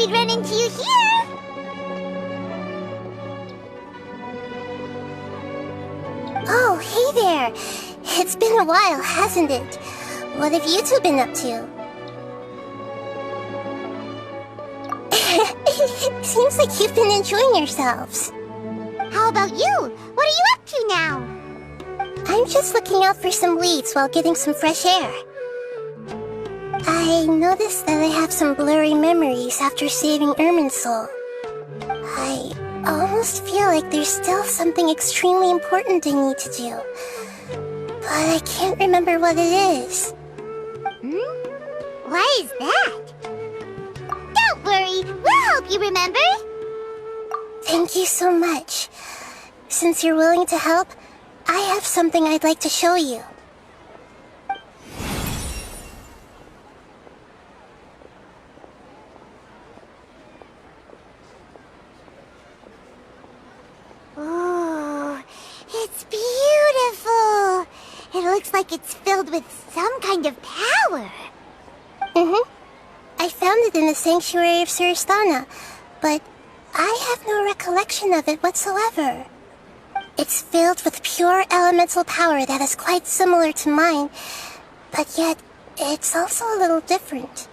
we'd run into you here. Oh, hey there. It's been a while, hasn't it? What have you two been up to? Seems like you've been enjoying yourselves. How about you? What are you up to now? I'm just looking out for some leads while getting some fresh air. I noticed that I have some blurry memories after saving Ermin's soul. I almost feel like there's still something extremely important I need to do. But I can't remember what it is. Why is that? Don't worry, we'll help you remember. Thank you so much. Since you're willing to help, I have something I'd like to show you. Oh, it's beautiful. It looks like it's filled with some kind of power. I found it in the sanctuary of Suristana, but I have no recollection of it whatsoever. It's filled with pure elemental power that is quite similar to mine, but yet it's also a little different.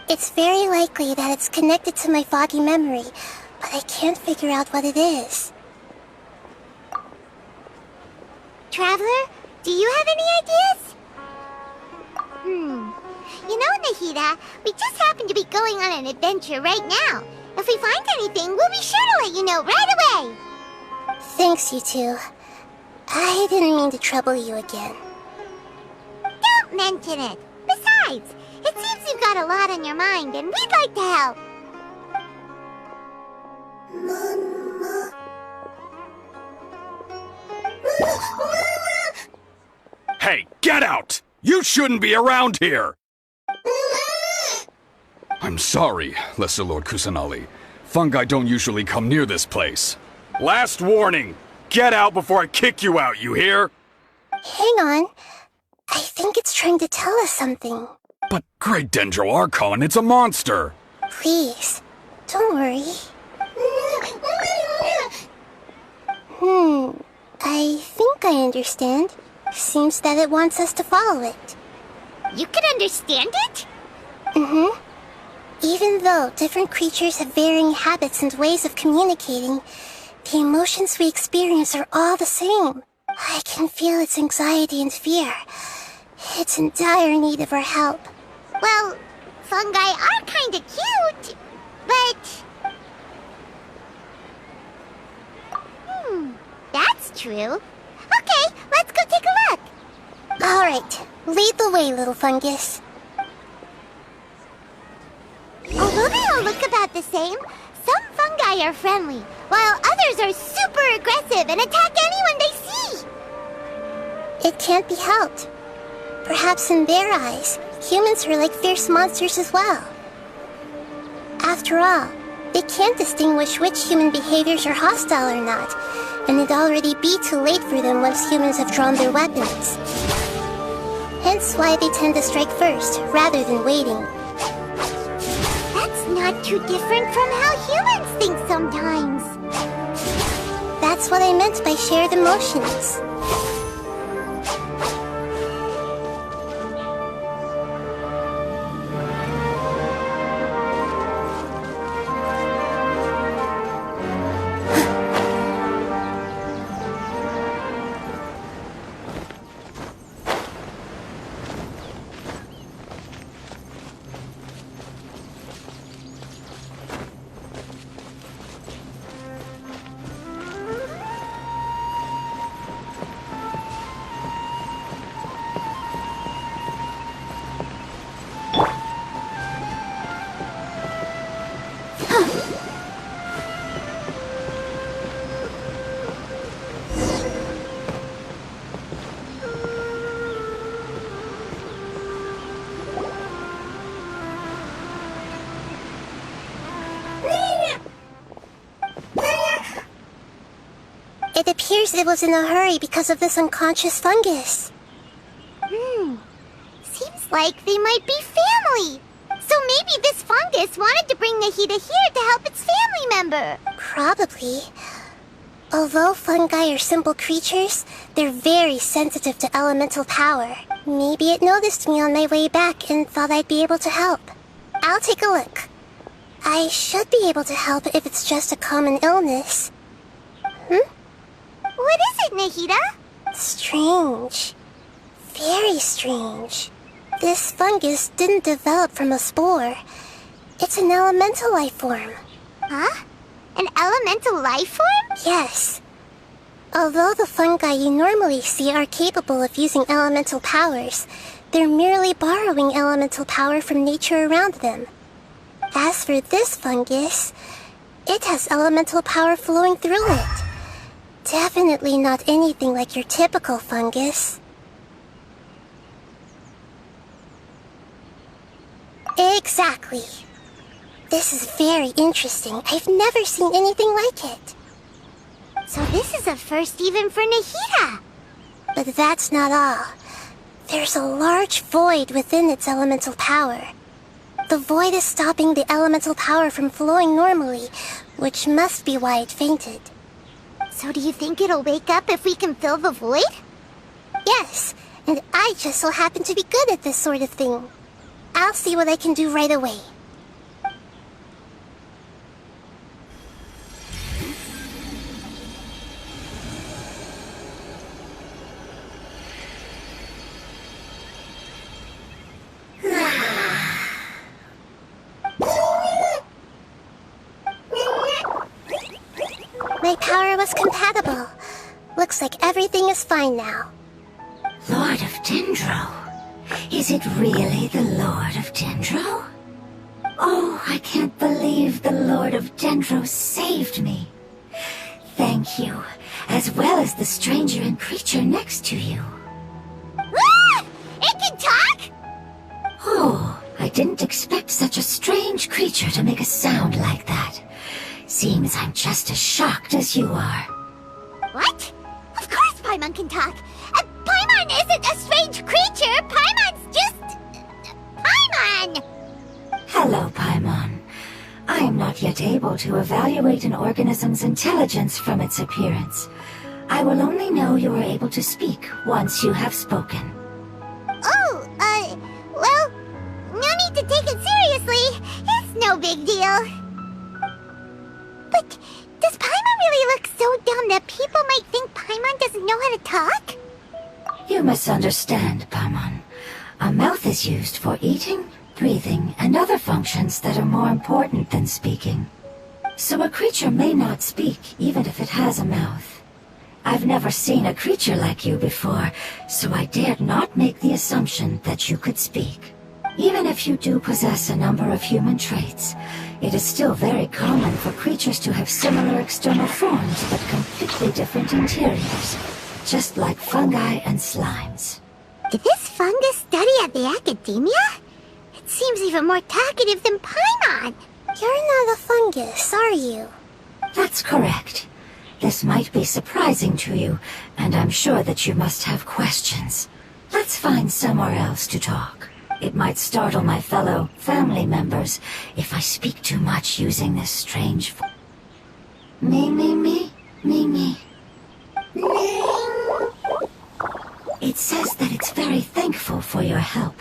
It's very likely that it's connected to my foggy memory, but I can't figure out what it is. Traveler, do you have any ideas? You know, Nahida, we just happen to be going on an adventure right now. If we find anything, we'll be sure to let you know right away. Thanks, you two. I didn't mean to trouble you again. Don't mention it. Besides, it seems you've got a lot on your mind, and we'd like to help. Hey, get out! You shouldn't be around here! I'm sorry, Lesser Lord Kusanali. Fungi don't usually come near this place. Last warning! Get out before I kick you out, you hear? Hang on. I think it's trying to tell us something. But Great Dendro Archon, it's a monster! Please, don't worry. I think I understand. Seems that it wants us to follow it. You can understand it? Even though different creatures have varying habits and ways of communicating, the emotions we experience are all the same. I can feel its anxiety and fear. It's in dire need of our help. Well, fungi are kinda cute, but... that's true. Okay, let's go take a look. Alright, lead the way, little fungus. Although they all look about the same, some fungi are friendly, while others are super aggressive and attack anyone they see. It can't be helped. Perhaps in their eyes, humans are like fierce monsters as well. After all, they can't distinguish which human behaviors are hostile or not, and it'd already be too late for them once humans have drawn their weapons. Hence why they tend to strike first, rather than waiting. That's not too different from how humans think sometimes. That's what I meant by shared emotions. It appears it was in a hurry because of this unconscious fungus. Seems like they might be family. So maybe this fungus wanted to bring Nahida here to help its family member. Probably. Although fungi are simple creatures, they're very sensitive to elemental power. Maybe it noticed me on my way back and thought I'd be able to help. I'll take a look. I should be able to help if it's just a common illness. What is it, Nahida? Strange. Very strange. This fungus didn't develop from a spore. It's an elemental life form. Huh? An elemental life form? Yes. Although the fungi you normally see are capable of using elemental powers, they're merely borrowing elemental power from nature around them. As for this fungus, it has elemental power flowing through it. Definitely not anything like your typical fungus. Exactly. This is very interesting. I've never seen anything like it. So this is a first even for Nahida. But that's not all. There's a large void within its elemental power. The void is stopping the elemental power from flowing normally, which must be why it fainted. So do you think it'll wake up if we can fill the void? Yes, and I just so happen to be good at this sort of thing. I'll see what I can do right away. My power was compatible. Looks like everything is fine now. Lord of Dendro? Is it really the Lord of Dendro? Oh, I can't believe the Lord of Dendro saved me. Thank you, as well as the stranger and creature next to you. Ah! It can talk? Oh, I didn't expect such a strange creature to make a sound like that. Seems I'm just as shocked as you are. What? Of course Paimon can talk. Paimon isn't a strange creature. Paimon's just... Paimon! Hello, Paimon. I am not yet able to evaluate an organism's intelligence from its appearance. I will only know you are able to speak once you have spoken. Oh, well, no need to take it seriously. It's no big deal. But does Paimon really look so dumb that people might think Paimon doesn't know how to talk? You misunderstand, Paimon. A mouth is used for eating, breathing, and other functions that are more important than speaking. So a creature may not speak, even if it has a mouth. I've never seen a creature like you before, so I dared not make the assumption that you could speak. Even if you do possess a number of human traits, it is still very common for creatures to have similar external forms but completely different interiors, just like fungi and slimes. Did this fungus study at the academia? It seems even more talkative than Paimon. You're not a fungus, are you? That's correct. This might be surprising to you, and I'm sure that you must have questions. Let's find somewhere else to talk. It might startle my fellow family members if I speak too much using this strange me. It says that it's very thankful for your help.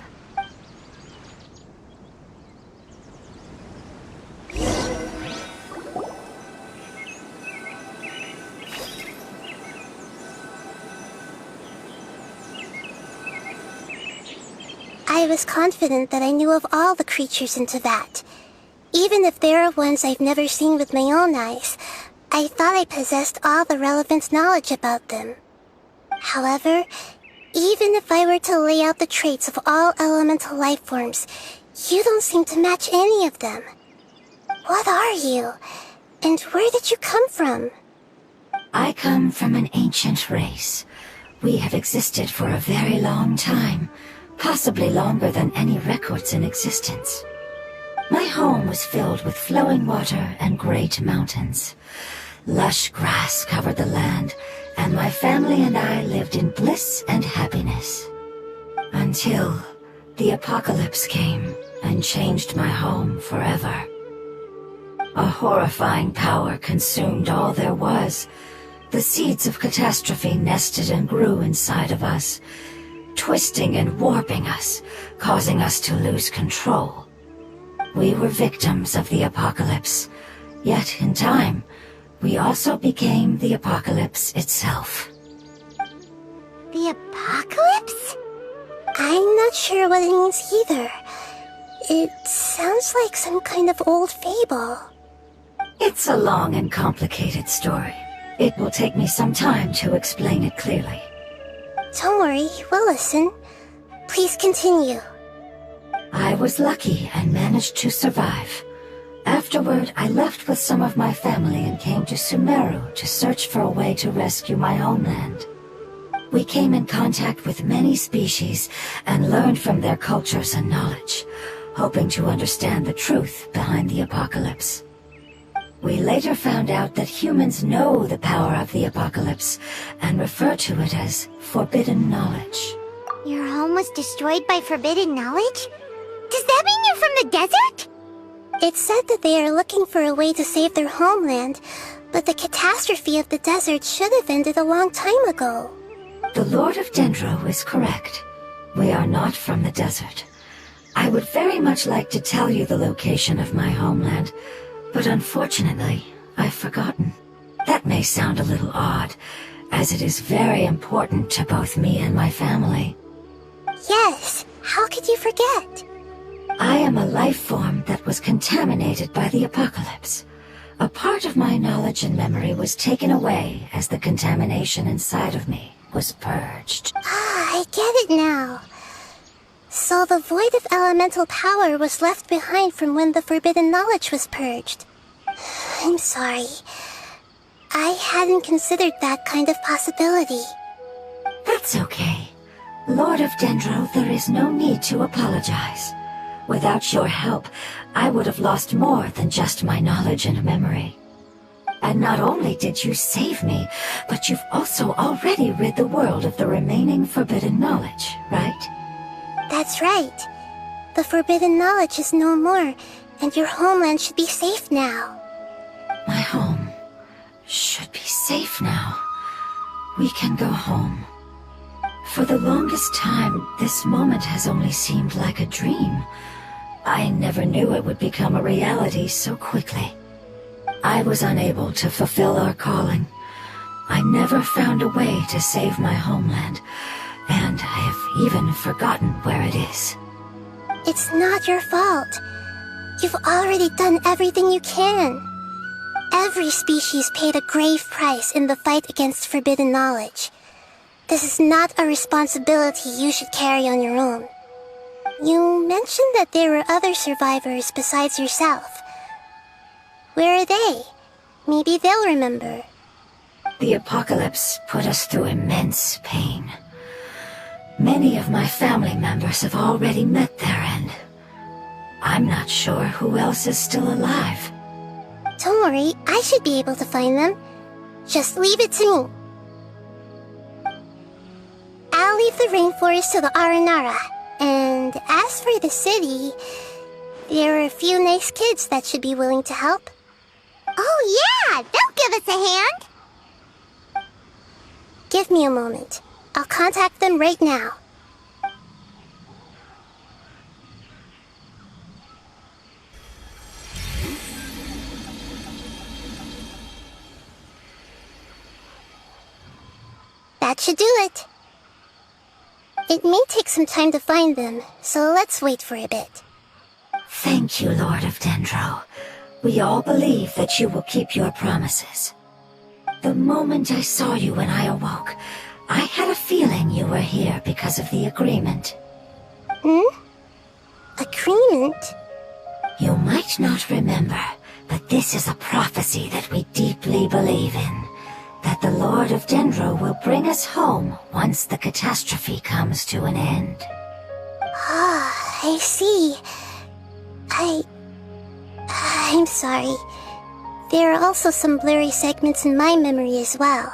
I was confident that I knew of all the creatures in Teyvat. Even if there are ones I've never seen with my own eyes, I thought I possessed all the relevant knowledge about them. However, even if I were to lay out the traits of all elemental life forms, you don't seem to match any of them. What are you? And where did you come from? I come from an ancient race. We have existed for a very long time, possibly longer than any records in existence. My home was filled with flowing water and great mountains. Lush grass covered the land, and my family and I lived in bliss and happiness. Until the apocalypse came and changed my home forever. A horrifying power consumed all there was. The seeds of catastrophe nested and grew inside of us, twisting and warping us, causing us to lose control. We were victims of the apocalypse, yet in time, we also became the apocalypse itself. The apocalypse? I'm not sure what it means either. It sounds like some kind of old fable. It's a long and complicated story. It will take me some time to explain it clearly. Don't worry, we'll listen. Please continue. I was lucky and managed to survive. Afterward, I left with some of my family and came to Sumeru to search for a way to rescue my homeland. We came in contact with many species and learned from their cultures and knowledge, hoping to understand the truth behind the apocalypse. We later found out that humans know the power of the apocalypse and refer to it as forbidden knowledge. Your home was destroyed by forbidden knowledge? Does that mean you're from the desert? It said that they are looking for a way to save their homeland, but the catastrophe of the desert should have ended a long time ago. The Lord of Dendro is correct. We are not from the desert. I would very much like to tell you the location of my homeland, but unfortunately, I've forgotten. That may sound a little odd, as it is very important to both me and my family. Yes, how could you forget? I am a life form that was contaminated by the apocalypse. A part of my knowledge and memory was taken away as the contamination inside of me was purged. Ah, I get it now. So the void of elemental power was left behind from when the forbidden knowledge was purged. I'm sorry. I hadn't considered that kind of possibility. That's okay. Lord of Dendro, there is no need to apologize. Without your help, I would have lost more than just my knowledge and memory. And not only did you save me, but you've also already rid the world of the remaining forbidden knowledge, right? That's right. The forbidden knowledge is no more, and your homeland should be safe now. My home should be safe now. We can go home. For the longest time, this moment has only seemed like a dream. I never knew it would become a reality so quickly. I was unable to fulfill our calling. I never found a way to save my homeland, and I have even forgotten where it is. It's not your fault. You've already done everything you can. Every species paid a grave price in the fight against forbidden knowledge. This is not a responsibility you should carry on your own. You mentioned that there were other survivors besides yourself. Where are they? Maybe they'll remember. The apocalypse put us through immense pain. Many of my family members have already met their end. I'm not sure who else is still alive. Don't worry, I should be able to find them. Just leave it to me. I'll leave the rainforest to the Aranara. And as for the city, there are a few nice kids that should be willing to help. Oh yeah, they'll give us a hand. Give me a moment. I'll contact them right now. That should do it. It may take some time to find them, so let's wait for a bit. Thank you, Lord of Dendro. We all believe that you will keep your promises. The moment I saw you when I awoke, I had a feeling you were here because of the agreement. Agreement? You might not remember, but this is a prophecy that we deeply believe in. That the Lord of Dendro will bring us home once the catastrophe comes to an end. Ah, I see. I'm sorry. There are also some blurry segments in my memory as well.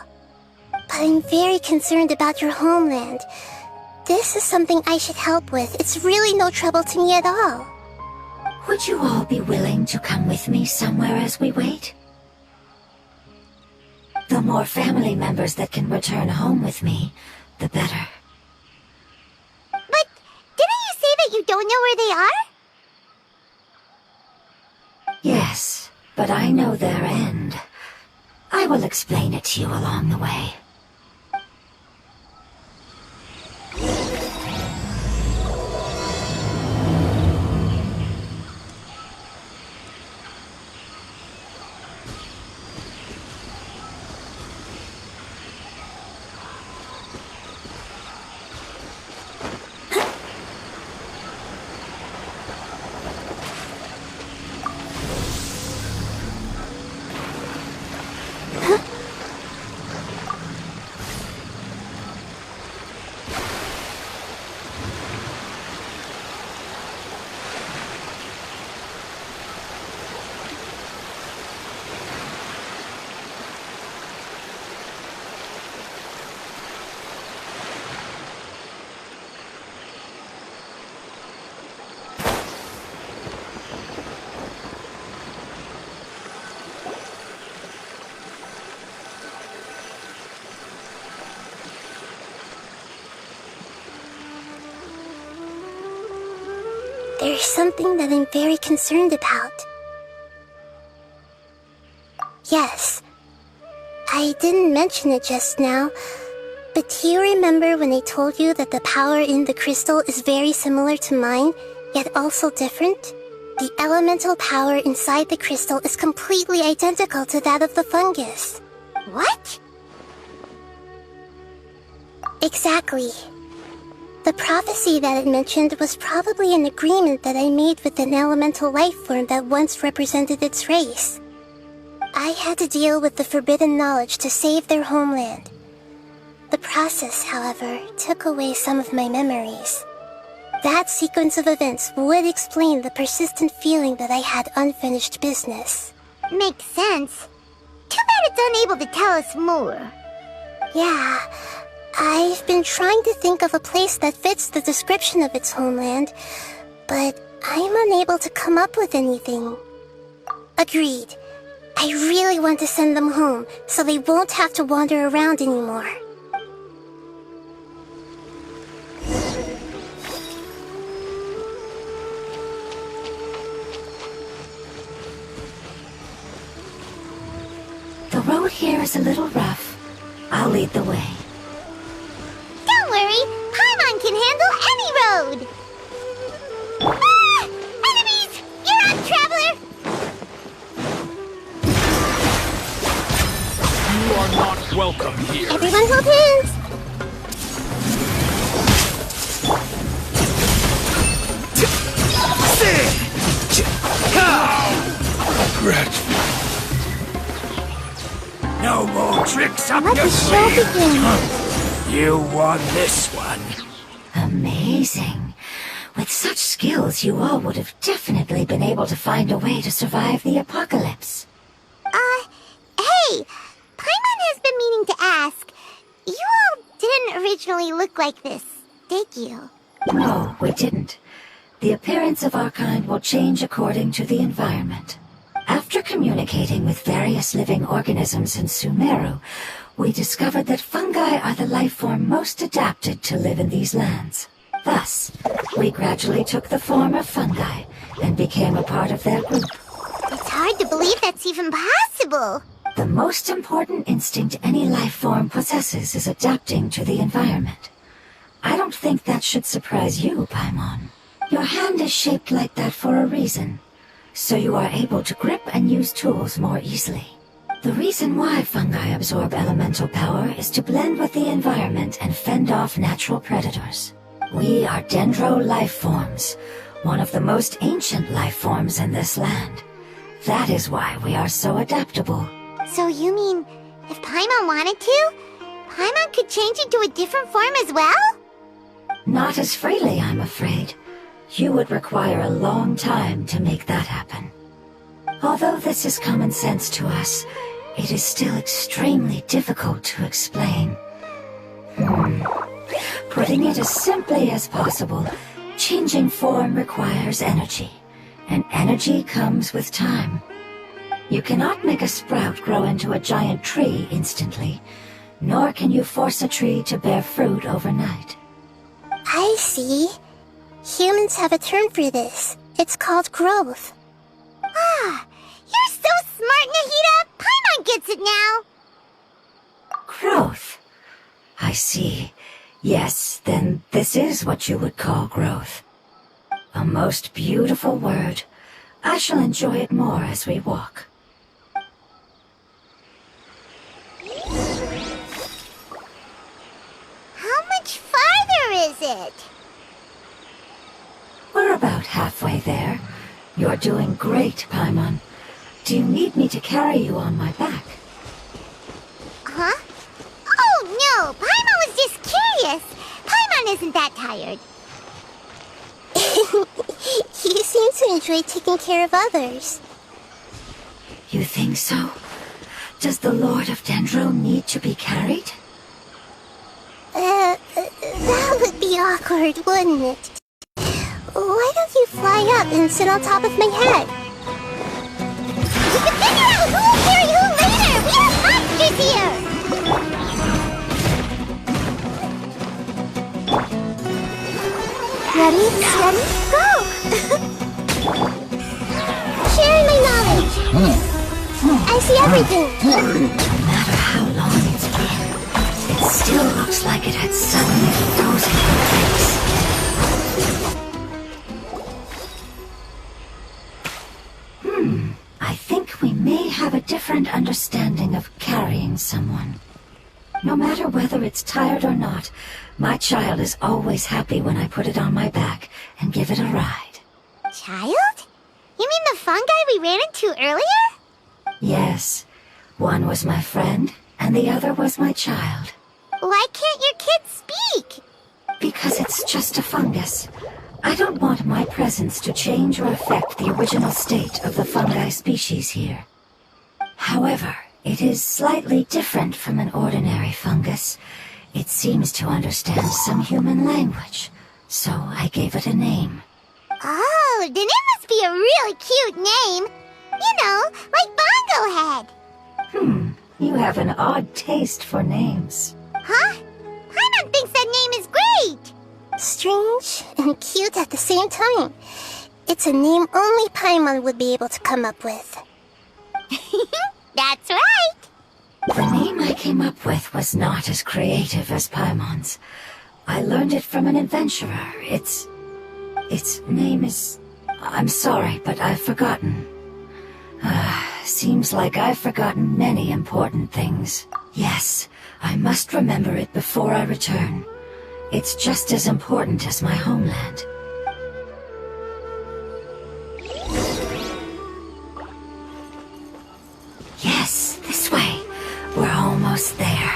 But I'm very concerned about your homeland. This is something I should help with. It's really no trouble to me at all. Would you all be willing to come with me somewhere as we wait? The more family members that can return home with me, the better. But didn't you say that you don't know where they are? Yes, but I know their end. I will explain it to you along the way. There's something that I'm very concerned about. Yes, I didn't mention it just now, but do you remember when I told you that the power in the crystal is very similar to mine, yet also different? The elemental power inside the crystal is completely identical to that of the fungus. What? Exactly. The prophecy that it mentioned was probably an agreement that I made with an elemental life form that once represented its race. I had to deal with the forbidden knowledge to save their homeland. The process, however, took away some of my memories. That sequence of events would explain the persistent feeling that I had unfinished business. Makes sense. Too bad it's unable to tell us more. Yeah, I've been trying to think of a place that fits the description of its homeland, but I'm unable to come up with anything. Agreed. I really want to send them home, so they won't have to wander around anymore. here is a little rough. I'll lead the way. Don't worry, Paimon can handle any road! Ah! Enemies! You're up, Traveler! You are not welcome here. Everyone hold hands! Regret. No more tricks up Let your the show sleeve. begin. You won this one. Amazing. With such skills, you all would have definitely been able to find a way to survive the apocalypse. Hey! Paimon has been meaning to ask. You all didn't originally look like this, did you? No, we didn't. The appearance of our kind will change according to the environment. After communicating with various living organisms in Sumeru, we discovered that fungi are the life form most adapted to live in these lands. Thus, we gradually took the form of fungi and became a part of their group. It's hard to believe that's even possible. The most important instinct any life form possesses is adapting to the environment. I don't think that should surprise you, Paimon. Your hand is shaped like that for a reason, so you are able to grip and use tools more easily. The reason why fungi absorb elemental power is to blend with the environment and fend off natural predators. We are dendro life forms, one of the most ancient life forms in this land. That is why we are so adaptable. So you mean, if Paimon wanted to, Paimon could change into a different form as well? Not as freely, I'm afraid. You would require a long time to make that happen. Although this is common sense to us, it is still extremely difficult to explain. Putting it as simply as possible, changing form requires energy, and energy comes with time. You cannot make a sprout grow into a giant tree instantly, nor can you force a tree to bear fruit overnight. I see. Humans have a term for this. It's called growth. Ah, you're so smart, Nahida! Paimon gets it now! Growth. I see. Yes, then this is what you would call growth. A most beautiful word. I shall enjoy it more as we walk. How much farther is it? We're about halfway there. You're doing great, Paimon. Do you need me to carry you on my back? Huh? Oh no, Paimon was just curious. Paimon isn't that tired. You seem to enjoy taking care of others. You think so? Does the Lord of Dendro need to be carried? That would be awkward, wouldn't it? Why don't you fly up and sit on top of my head? We can figure out who'll carry who later! We have monsters here! Ready, steady, go! Sharing my knowledge. I see everything. No matter how long it's been, it still looks like it had suddenly frozen in place. I think we may have a different understanding of carrying someone. No matter whether it's tired or not, my child is always happy when I put it on my back and give it a ride. Child? You mean the fungi we ran into earlier? Yes, one was my friend, and the other was my child. Why can't your kid speak? Because it's just a fungus. I don't want my presence to change or affect the original state of the fungi species here. However, it is slightly different from an ordinary fungus. It seems to understand some human language, so I gave it a name. Oh, then it must be a really cute name. You know, like Bongo Head. You have an odd taste for names. Huh? Paimon thinks that name is great. Strange and cute at the same time. It's a name only Paimon would be able to come up with. That's right. The name I came up with was not as creative as Paimon's. I learned it from an adventurer. Its name is... I'm sorry, but I've forgotten. Seems like I've forgotten many important things. Yes, I must remember it before I return. It's just as important as my homeland. Yes, this way. We're almost there.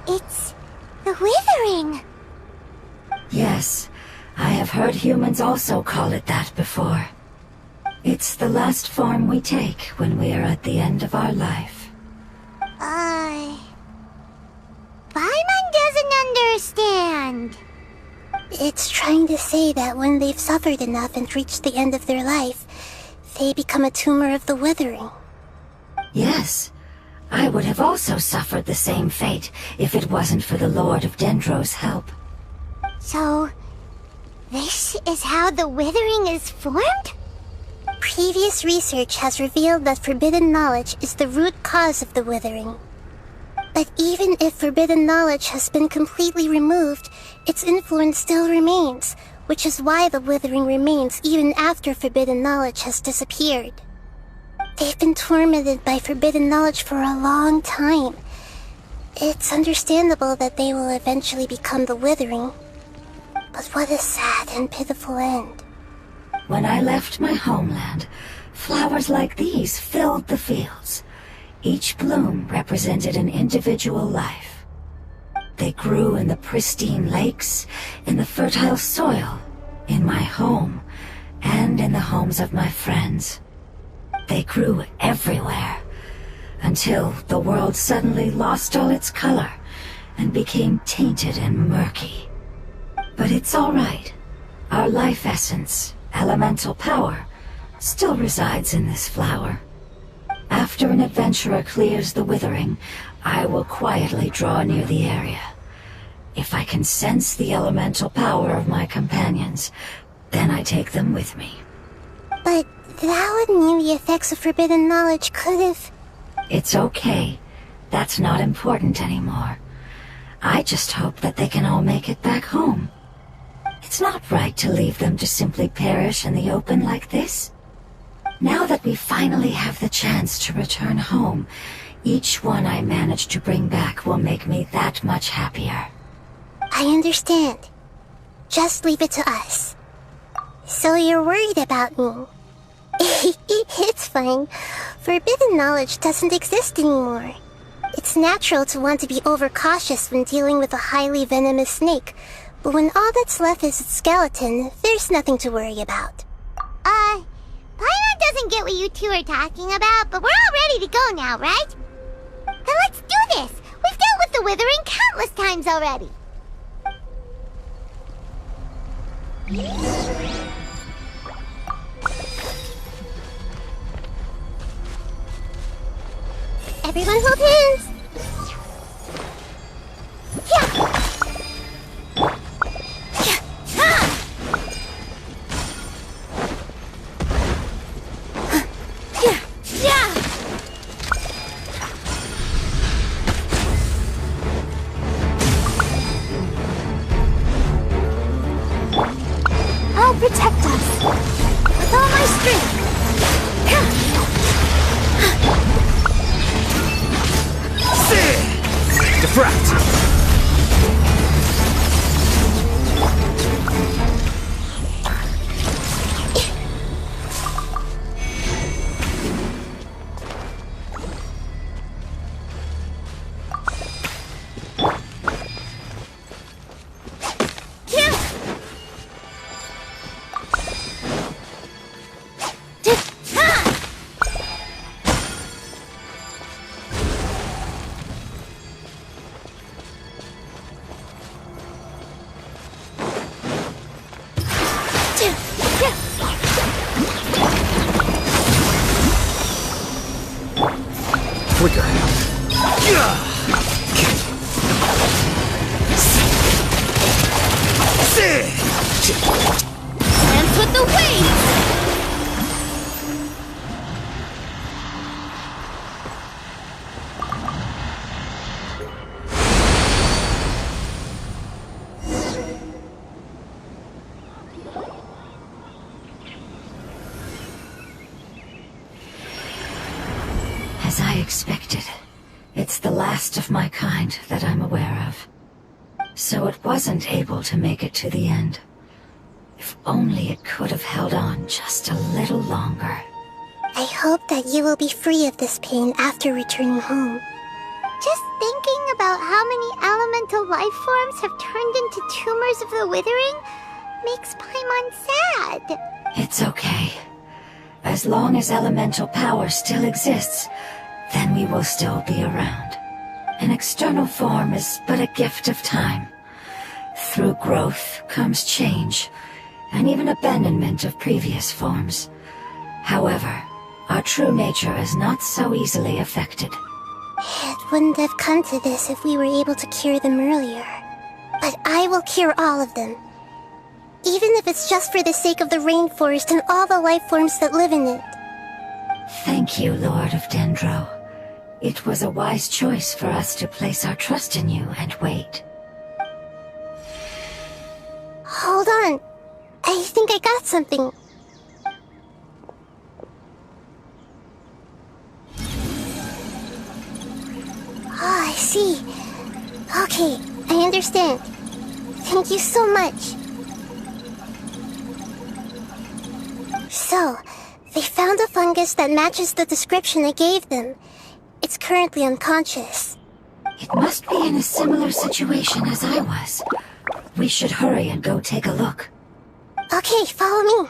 It's the Withering. Yes, I have heard humans also call it that before. It's the last form we take when we are at the end of our life. Paimon doesn't understand. It's trying to say that when they've suffered enough and reached the end of their life, they become a tumor of the Withering. Yes, I would have also suffered the same fate if it wasn't for the Lord of Dendro's help. So, this is how the Withering is formed? Previous research has revealed that forbidden knowledge is the root cause of the Withering. But even if forbidden knowledge has been completely removed, its influence still remains, which is why the Withering remains even after forbidden knowledge has disappeared. They've been tormented by forbidden knowledge for a long time. It's understandable that they will eventually become the Withering. But what a sad and pitiful end. When I left my homeland, flowers like these filled the fields. Each bloom represented an individual life. They grew in the pristine lakes, in the fertile soil, in my home, and in the homes of my friends. They grew everywhere, until the world suddenly lost all its color and became tainted and murky. But it's all right. Our life essence, elemental power, still resides in this flower. After an adventurer clears the Withering, I will quietly draw near the area. If I can sense the elemental power of my companions, then I take them with me. But that would mean the effects of forbidden knowledge could have... It's okay. That's not important anymore. I just hope that they can all make it back home. It's not right to leave them to simply perish in the open like this. Now that we finally have the chance to return home, each one I manage to bring back will make me that much happier. I understand. Just leave it to us. So you're worried about me? It's fine. Forbidden knowledge doesn't exist anymore. It's natural to want to be overcautious when dealing with a highly venomous snake, but when all that's left is its skeleton, there's nothing to worry about. Paimon doesn't get what you two are talking about, but we're all ready to go now, right? Then let's do this! We've dealt with the Withering countless times already! Everyone hold hands! Yeah! I'll protect us with all my strength. Defract! Dance with the waves! As I expected, it's the last of my kind that I'm aware of. So it wasn't able to make it to the end. If only it could have held on just a little longer. I hope that you will be free of this pain after returning home. Just thinking about how many elemental life forms have turned into tumors of the withering makes Paimon sad. It's okay. As long as elemental power still exists, then we will still be around. An external form is but a gift of time. Through growth comes change, and even abandonment of previous forms. However, our true nature is not so easily affected. It wouldn't have come to this if we were able to cure them earlier. But I will cure all of them. Even if it's just for the sake of the rainforest and all the life forms that live in it. Thank you, Lord of Dendro. It was a wise choice for us to place our trust in you and wait. Hold on. I think I got something. Oh, I see. Okay, I understand. Thank you so much. So, they found a fungus that matches the description I gave them. It's currently unconscious. It must be in a similar situation as I was. We should hurry and go take a look. Okay, follow me.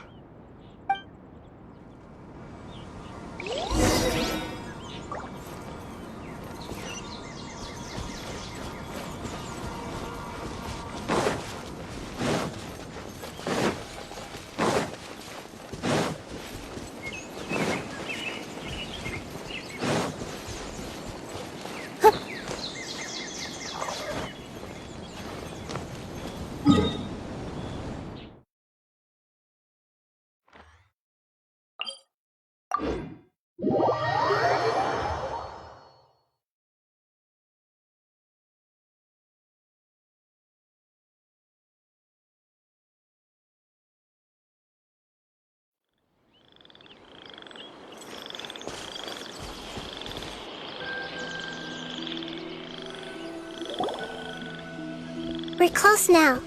We're close now.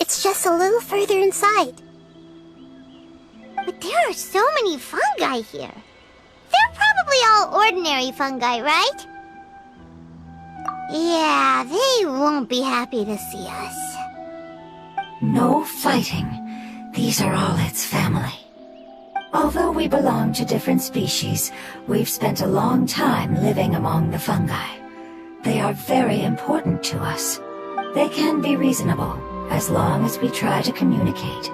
It's just a little further inside. But there are so many fungi here. They're probably all ordinary fungi, right? Yeah, they won't be happy to see us. No fighting. These are all its family. Although we belong to different species, we've spent a long time living among the fungi. They are very important to us. They can be reasonable, as long as we try to communicate.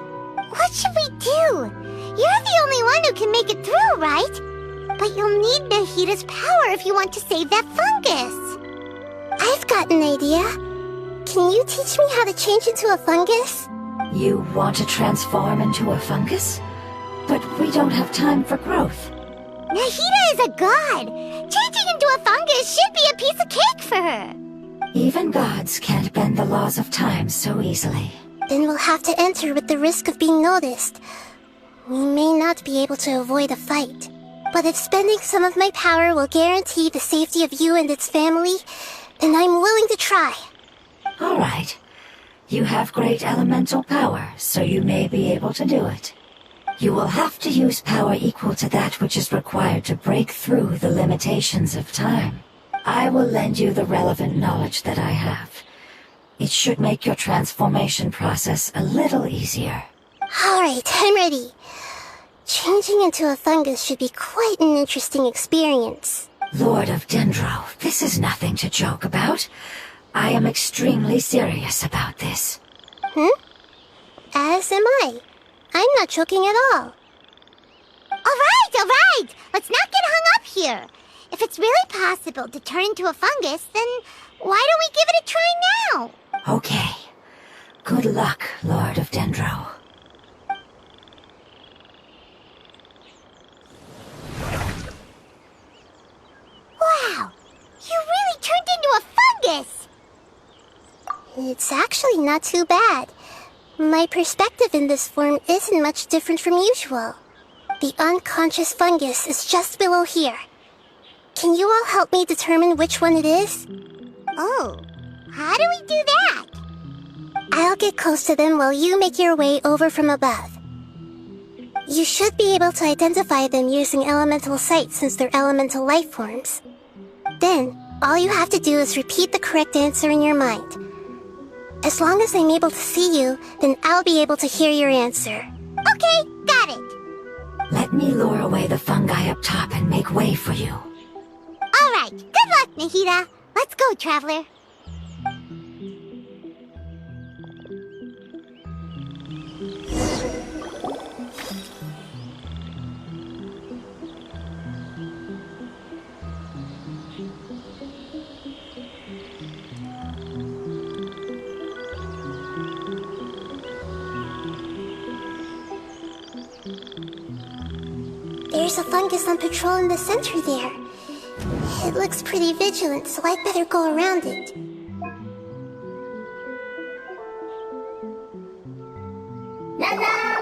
What should we do? You're the only one who can make it through, right? But you'll need Nahida's power if you want to save that fungus. I've got an idea. Can you teach me how to change into a fungus? You want to transform into a fungus? But we don't have time for growth. Nahida is a god. Changing into a fungus should be a piece of cake for her. Even gods can't bend the laws of time so easily. Then we'll have to enter with the risk of being noticed. We may not be able to avoid a fight. But if spending some of my power will guarantee the safety of you and its family, then I'm willing to try. All right. You have great elemental power, so you may be able to do it. You will have to use power equal to that which is required to break through the limitations of time. I will lend you the relevant knowledge that I have. It should make your transformation process a little easier. Alright, I'm ready. Changing into a fungus should be quite an interesting experience. Lord of Dendro, this is nothing to joke about. I am extremely serious about this. As am I. I'm not joking at all. Alright! Let's not get hung up here. If it's really possible to turn into a fungus, then why don't we give it a try now? Okay. Good luck, Lord of Dendro. Wow! You really turned into a fungus! It's actually not too bad. My perspective in this form isn't much different from usual. The unconscious fungus is just below here. Can you all help me determine which one it is? Oh, how do we do that? I'll get close to them while you make your way over from above. You should be able to identify them using elemental sight since they're elemental life forms. Then, all you have to do is repeat the correct answer in your mind. As long as I'm able to see you, then I'll be able to hear your answer. Okay, got it. Let me lure away the fungi up top and make way for you. All right, good luck, Nahida. Let's go, Traveler. There's a fungus on patrol in the center there. It looks pretty vigilant, so I'd better go around it. Nana!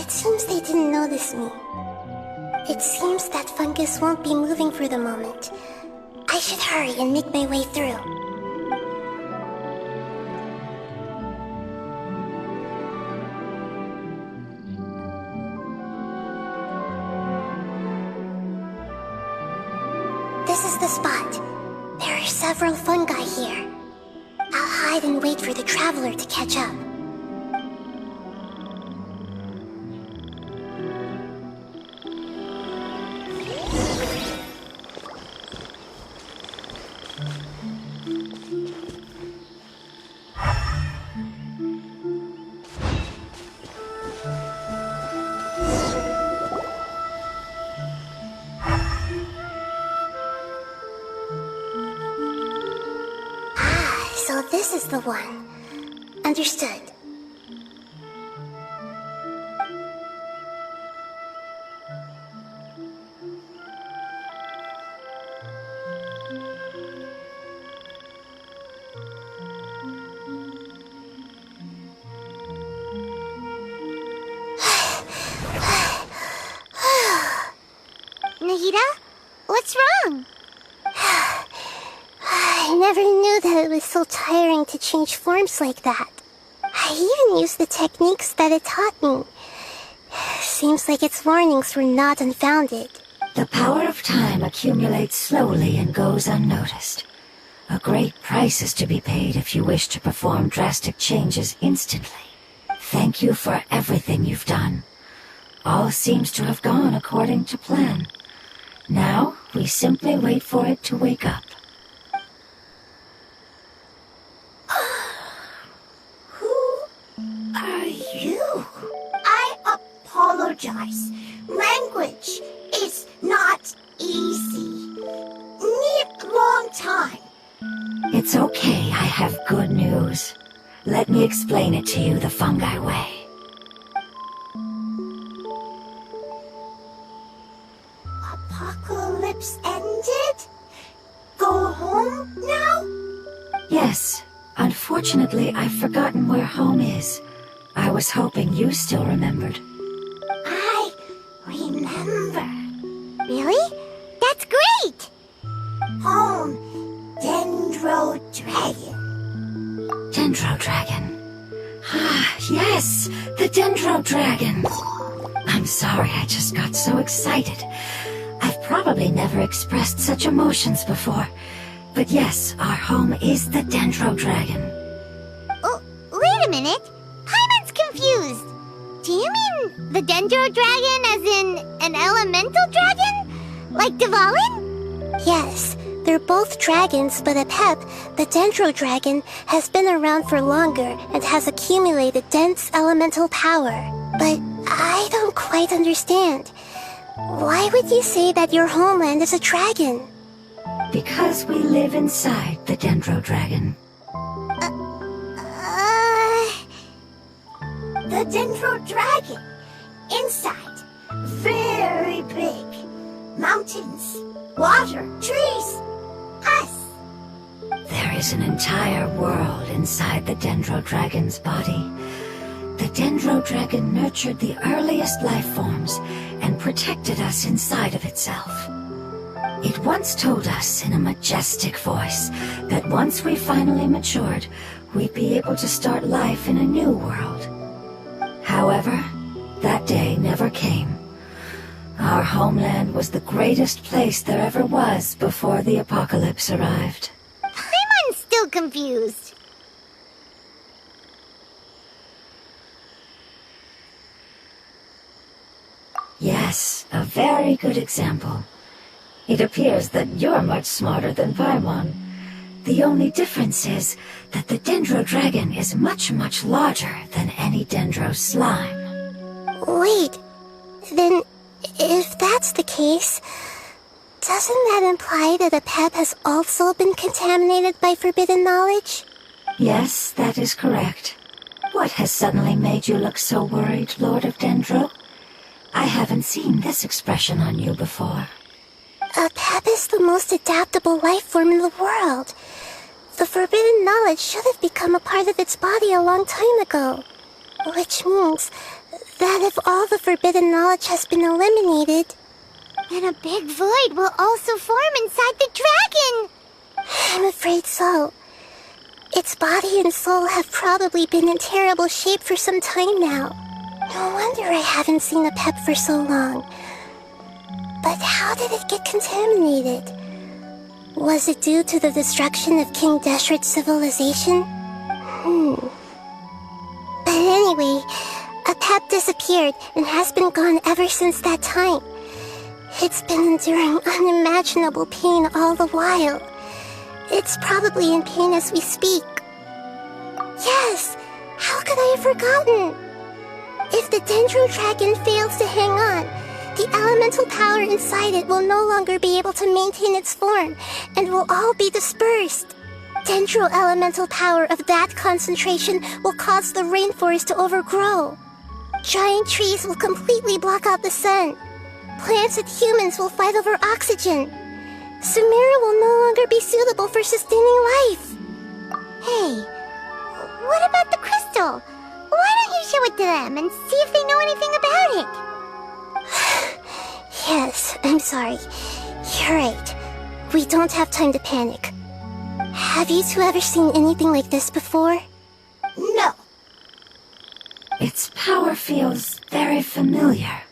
It seems they didn't notice me. It seems that fungus won't be moving for the moment. I should hurry and make my way through. This is the spot. There are several fungi here. I'll hide and wait for the traveler to catch up. So this is the one. Understood. Nahida? What's wrong? I never knew that it was so tiring to change forms like that. I even used the techniques that it taught me. Seems like its warnings were not unfounded. The power of time accumulates slowly and goes unnoticed. A great price is to be paid if you wish to perform drastic changes instantly. Thank you for everything you've done. All seems to have gone according to plan. Now, we simply wait for it to wake up. Are you? I apologize. Language is not easy. Need long time. It's okay, I have good news. Let me explain it to you the fungi way. Apocalypse ended? Go home now? Yes, unfortunately I've forgotten where home is. I was hoping you still remembered. I remember. Really? That's great! Home, Dendro Dragon. Dendro Dragon. Ah, yes, the Dendro Dragon. I'm sorry, I just got so excited. I've probably never expressed such emotions before. But yes, our home is the Dendro Dragon. Oh, wait a minute. Paimon's confused. Do you mean the Dendro Dragon as in an elemental dragon? Like Dvalin? Yes, They're both dragons, but Apep, the Dendro Dragon, has been around for longer and has accumulated dense elemental power. But I don't quite understand. Why would you say that your homeland is a dragon? Because we live inside the Dendro Dragon. The Dendro Dragon. Inside. Very big. Mountains. Water. Trees. Us. There is an entire world inside the Dendro Dragon's body. The Dendro Dragon nurtured the earliest life forms and protected us inside of itself. It once told us in a majestic voice that once we finally matured, we'd be able to start life in a new world. However, that day never came. Our homeland was the greatest place there ever was before the apocalypse arrived. I'm still confused. Yes, a very good example. It appears that you're much smarter than Paimon. The only difference is that the Dendro Dragon is much, much larger than any Dendro slime. Wait, then if that's the case, doesn't that imply that Apep has also been contaminated by forbidden knowledge? Yes, that is correct. What has suddenly made you look so worried, Lord of Dendro? I haven't seen this expression on you before. Apep is the most adaptable life form in the world. The forbidden knowledge should have become a part of its body a long time ago. Which means that if all the forbidden knowledge has been eliminated, then a big void will also form inside the dragon! I'm afraid so. Its body and soul have probably been in terrible shape for some time now. No wonder I haven't seen Apep for so long. But how did it get contaminated? Was it due to the destruction of King Deshret's civilization? But anyway, Apep disappeared and has been gone ever since that time. It's been enduring unimaginable pain all the while. It's probably in pain as we speak. Yes! How could I have forgotten? If the Dendro Dragon fails to hang on, the elemental power inside it will no longer be able to maintain its form, and will all be dispersed. Dendro elemental power of that concentration will cause the rainforest to overgrow. Giant trees will completely block out the sun. Plants and humans will fight over oxygen. Sumeru will no longer be suitable for sustaining life. Hey, what about the crystal? Why don't you show it to them and see if they know anything about it? Yes, I'm sorry. You're right. We don't have time to panic. Have you two ever seen anything like this before? No. Its power feels very familiar.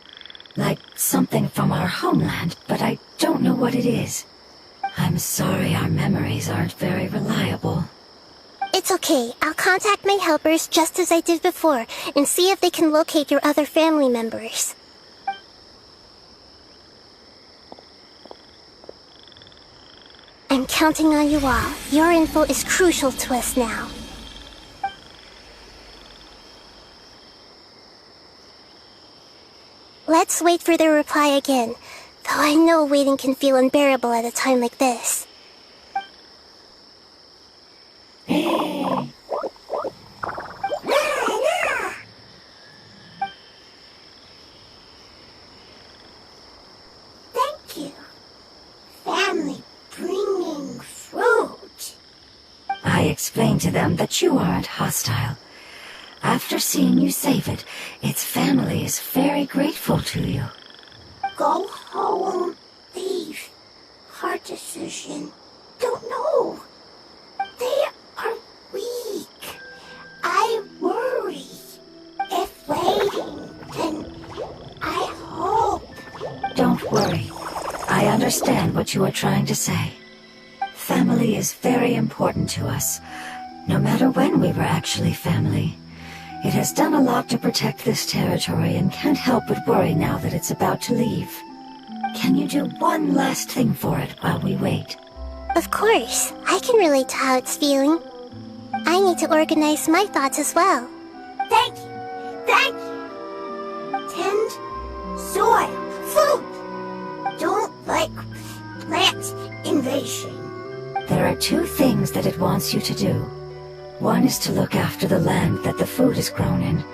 Like something from our homeland, but I don't know what it is. I'm sorry our memories aren't very reliable. It's okay. I'll contact my helpers just as I did before and see if they can locate your other family members. I'm counting on you all. Your info is crucial to us now. Let's wait for their reply again, though I know waiting can feel unbearable at a time like this. Thank you. Family bringing fruit. I explained to them that you aren't hostile. After seeing you save it, its family is very grateful to you. Go home. Leave. Hard decision. Don't know. They are weak. I worry. If waiting, then I hope. Don't worry. I understand what you are trying to say. Family is very important to us, no matter when we were actually family. It has done a lot to protect this territory and can't help but worry now that it's about to leave. Can you do one last thing for it while we wait? Of course, I can relate to how it's feeling. I need to organize my thoughts as well. Thank you. Thank you. Tend soil. Food. Don't like plant invasion. There are two things that it wants you to do. One is to look after the land that the food is grown in,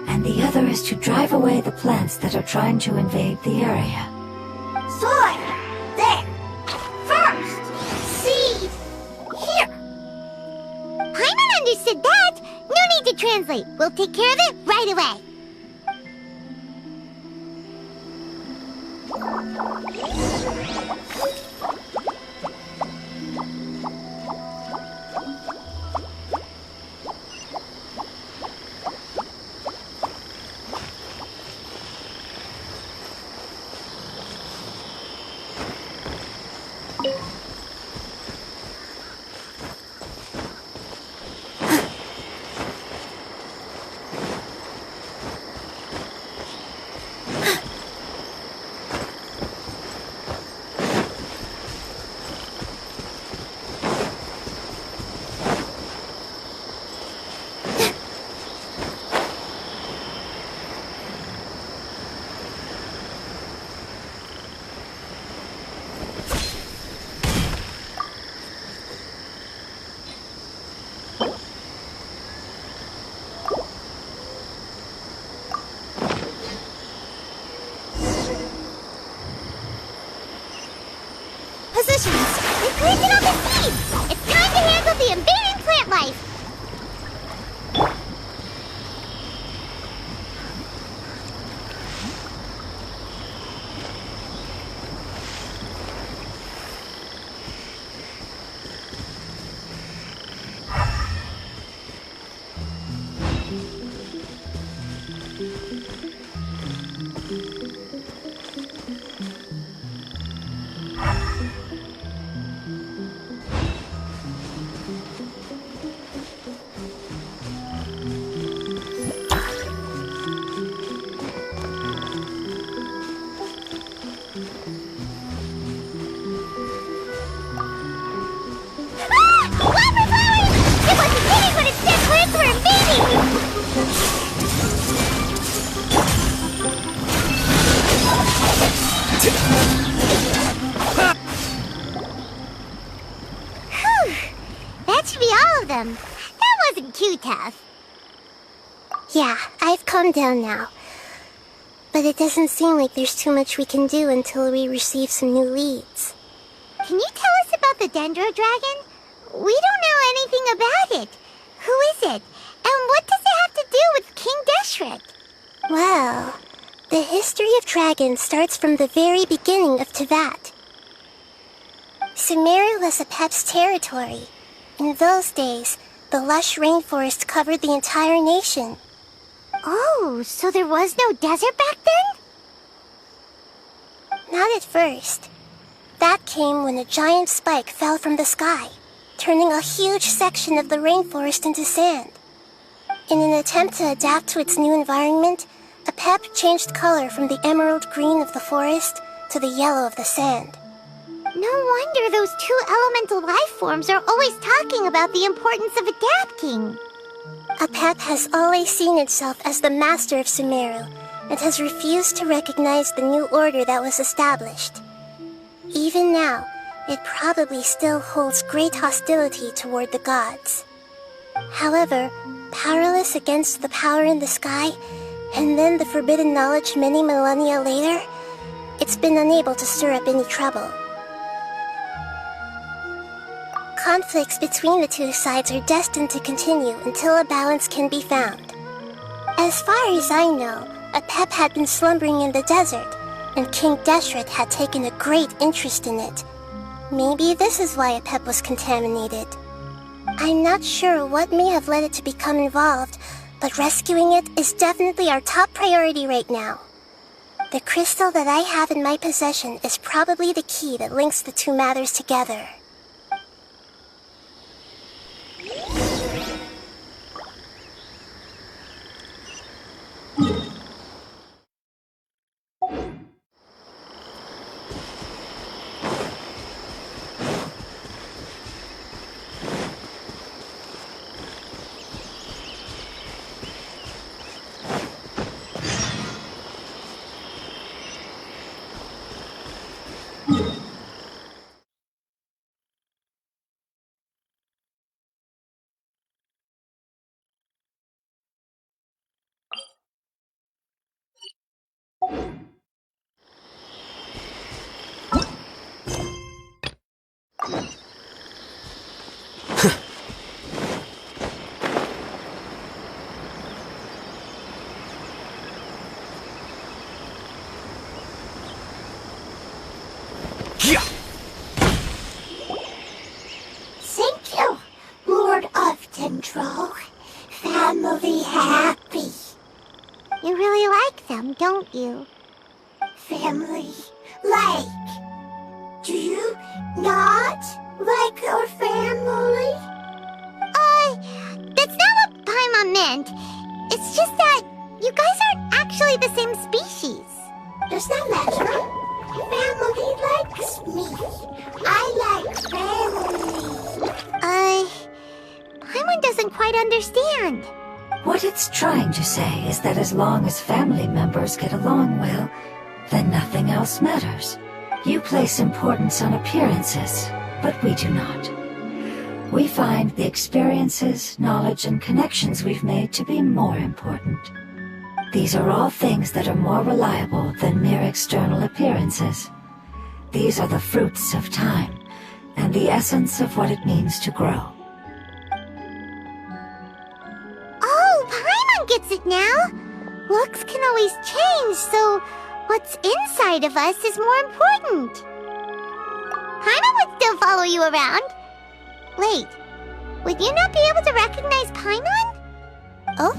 and the other is to drive away the plants that are trying to invade the area. Soil. There. First. Seed. Here. Paimon understood that. No need to translate. We'll take care of it right away. Positions. We've planted all the seeds. It's time to handle the invading plant life. That should be all of them. That wasn't too tough. Yeah, I've calmed down now. But it doesn't seem like there's too much we can do until we receive some new leads. Can you tell us about the Dendro Dragon? We don't know anything about it. Who is it? And what does it have to do with King Deshret? Well, the history of dragons starts from the very beginning of Teyvat. Sumeru was Apep's territory. In those days, the lush rainforest covered the entire nation. Oh, so there was no desert back then? Not at first. That came when a giant spike fell from the sky, turning a huge section of the rainforest into sand. In an attempt to adapt to its new environment, Apep changed color from the emerald green of the forest to the yellow of the sand. No wonder those two elemental life forms are always talking about the importance of adapting. Apep has always seen itself as the master of Sumeru, and has refused to recognize the new order that was established. Even now, it probably still holds great hostility toward the gods. However, powerless against the power in the sky, and then the forbidden knowledge many millennia later, it's been unable to stir up any trouble. Conflicts between the two sides are destined to continue until a balance can be found. As far as I know, Apep had been slumbering in the desert, and King Deshret had taken a great interest in it. Maybe this is why Apep was contaminated. I'm not sure what may have led it to become involved, but rescuing it is definitely our top priority right now. The crystal that I have in my possession is probably the key that links the two matters together. Dendro. Family happy. You really like them, don't you? Family like. Do you not like your family? That's not what Paimon meant. It's just that you guys aren't actually the same species. Does that matter? Family likes me. I like family. Paimon doesn't quite understand. What it's trying to say is that as long as family members get along well, then nothing else matters. You place importance on appearances, but we do not. We find the experiences, knowledge, and connections we've made to be more important. These are all things that are more reliable than mere external appearances. These are the fruits of time, and the essence of what it means to grow. Oh, Paimon gets it now. Looks can always change, so what's inside of us is more important. Paimon would still follow you around. Wait, would you not be able to recognize Paimon? Oh?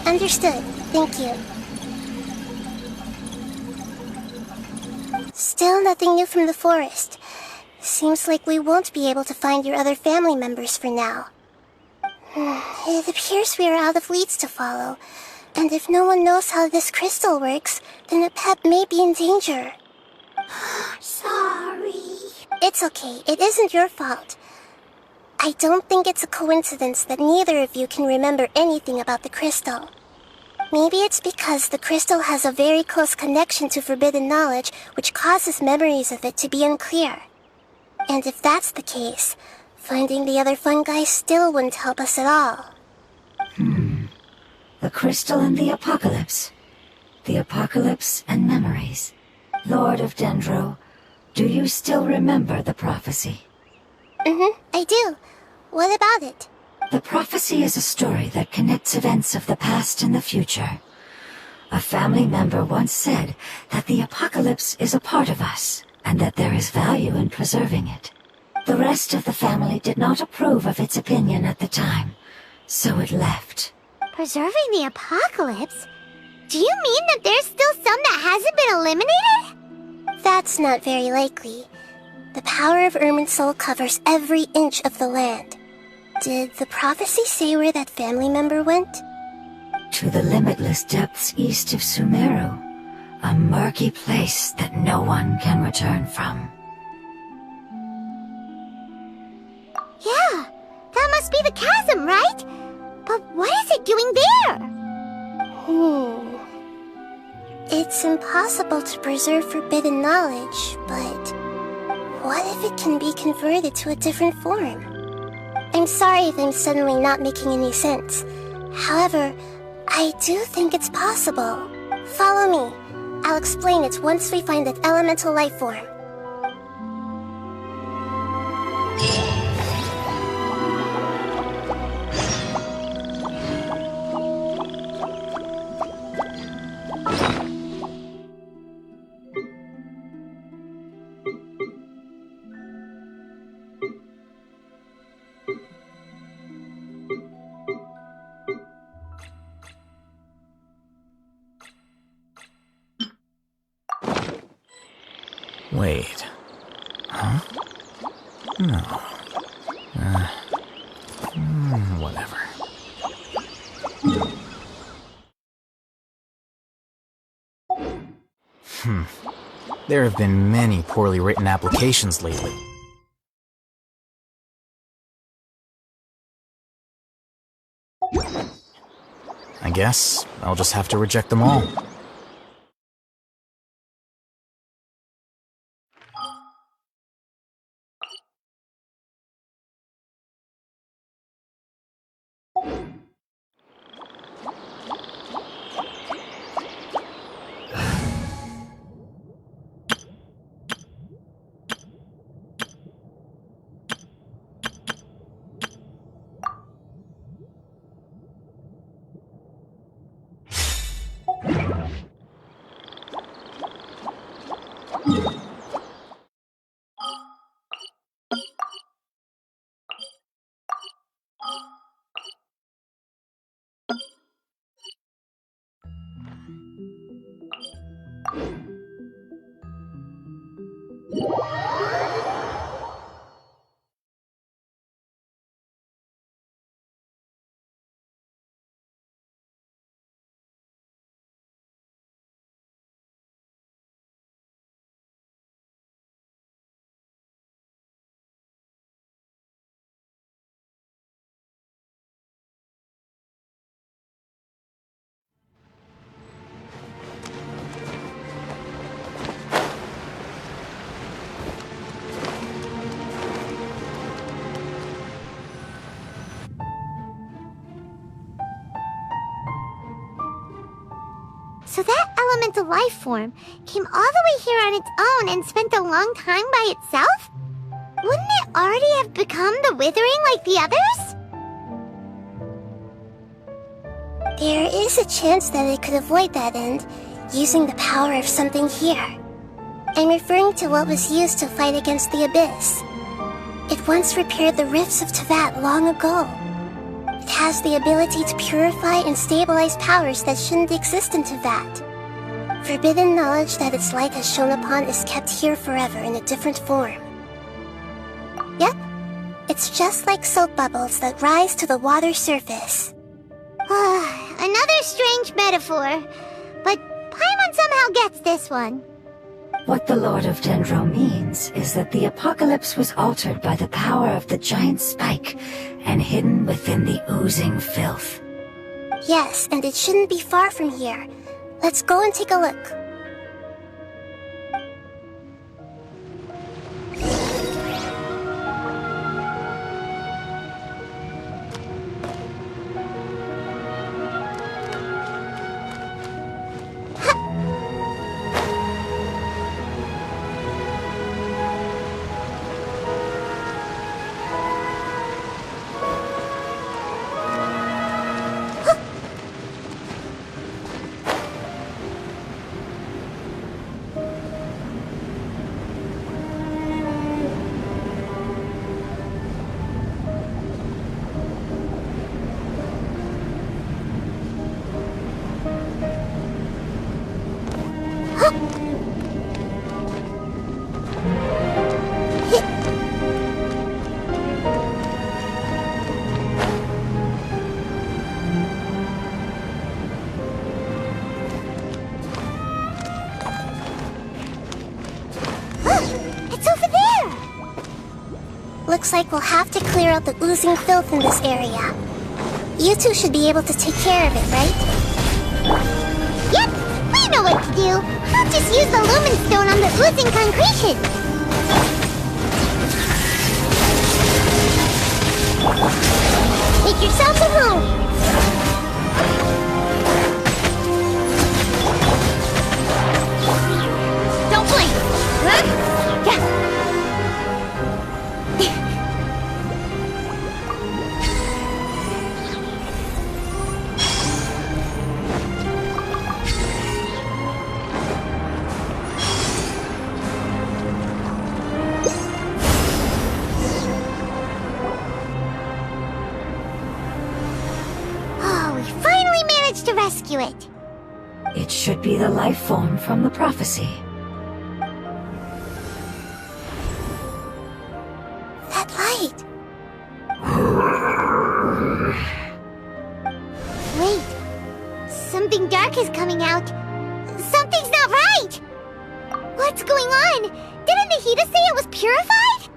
Understood. Thank you. Still nothing new from the forest. Seems like we won't be able to find your other family members for now. It appears we are out of leads to follow. And if no one knows how this crystal works, then a pet may be in danger. Sorry. It's okay. It isn't your fault. I don't think it's a coincidence that neither of you can remember anything about the crystal. Maybe it's because the crystal has a very close connection to forbidden knowledge, which causes memories of it to be unclear. And if that's the case, finding the other fungi still wouldn't help us at all. The crystal and the apocalypse. The apocalypse and memories. Lord of Dendro, do you still remember the prophecy? I do. What about it? The prophecy is a story that connects events of the past and the future. A family member once said that the apocalypse is a part of us, and that there is value in preserving it. The rest of the family did not approve of its opinion at the time, so it left. Preserving the apocalypse? Do you mean that there's still some that hasn't been eliminated? That's not very likely. The power of Irminsul covers every inch of the land. Did the prophecy say where that family member went? To the limitless depths east of Sumeru, a murky place that no one can return from. Yeah, that must be the chasm, right? But what is it doing there? It's impossible to preserve forbidden knowledge, but what if it can be converted to a different form? I'm sorry if I'm suddenly not making any sense. However, I do think it's possible. Follow me. I'll explain it once we find that elemental life form. Wait. Huh? No. Whatever. There have been many poorly written applications lately. I guess I'll just have to reject them all. So that elemental life form came all the way here on its own and spent a long time by itself? Wouldn't it already have become the Withering like the others? There is a chance that it could avoid that end, using the power of something here. I'm referring to what was used to fight against the Abyss. It once repaired the rifts of Teyvat long ago. It has the ability to purify and stabilize powers that shouldn't exist in Teyvat. Forbidden knowledge that its light has shone upon is kept here forever in a different form. Yep, it's just like soap bubbles that rise to the water surface. Another strange metaphor, but Paimon somehow gets this one. What the Lord of Dendro means is that the apocalypse was altered by the power of the giant spike and hidden within the oozing filth. Yes, and it shouldn't be far from here. Let's go and take a look. Looks like we'll have to clear out the oozing filth in this area. You two should be able to take care of it, right? Yep, we know what to do. We'll just use the lumen stone on the oozing concretion. Make yourself at home. Don't blink. Yeah. To rescue it. It should be the life form from the prophecy. That light! Wait. Something dark is coming out. Something's not right! What's going on? Didn't Nahida say it was purified?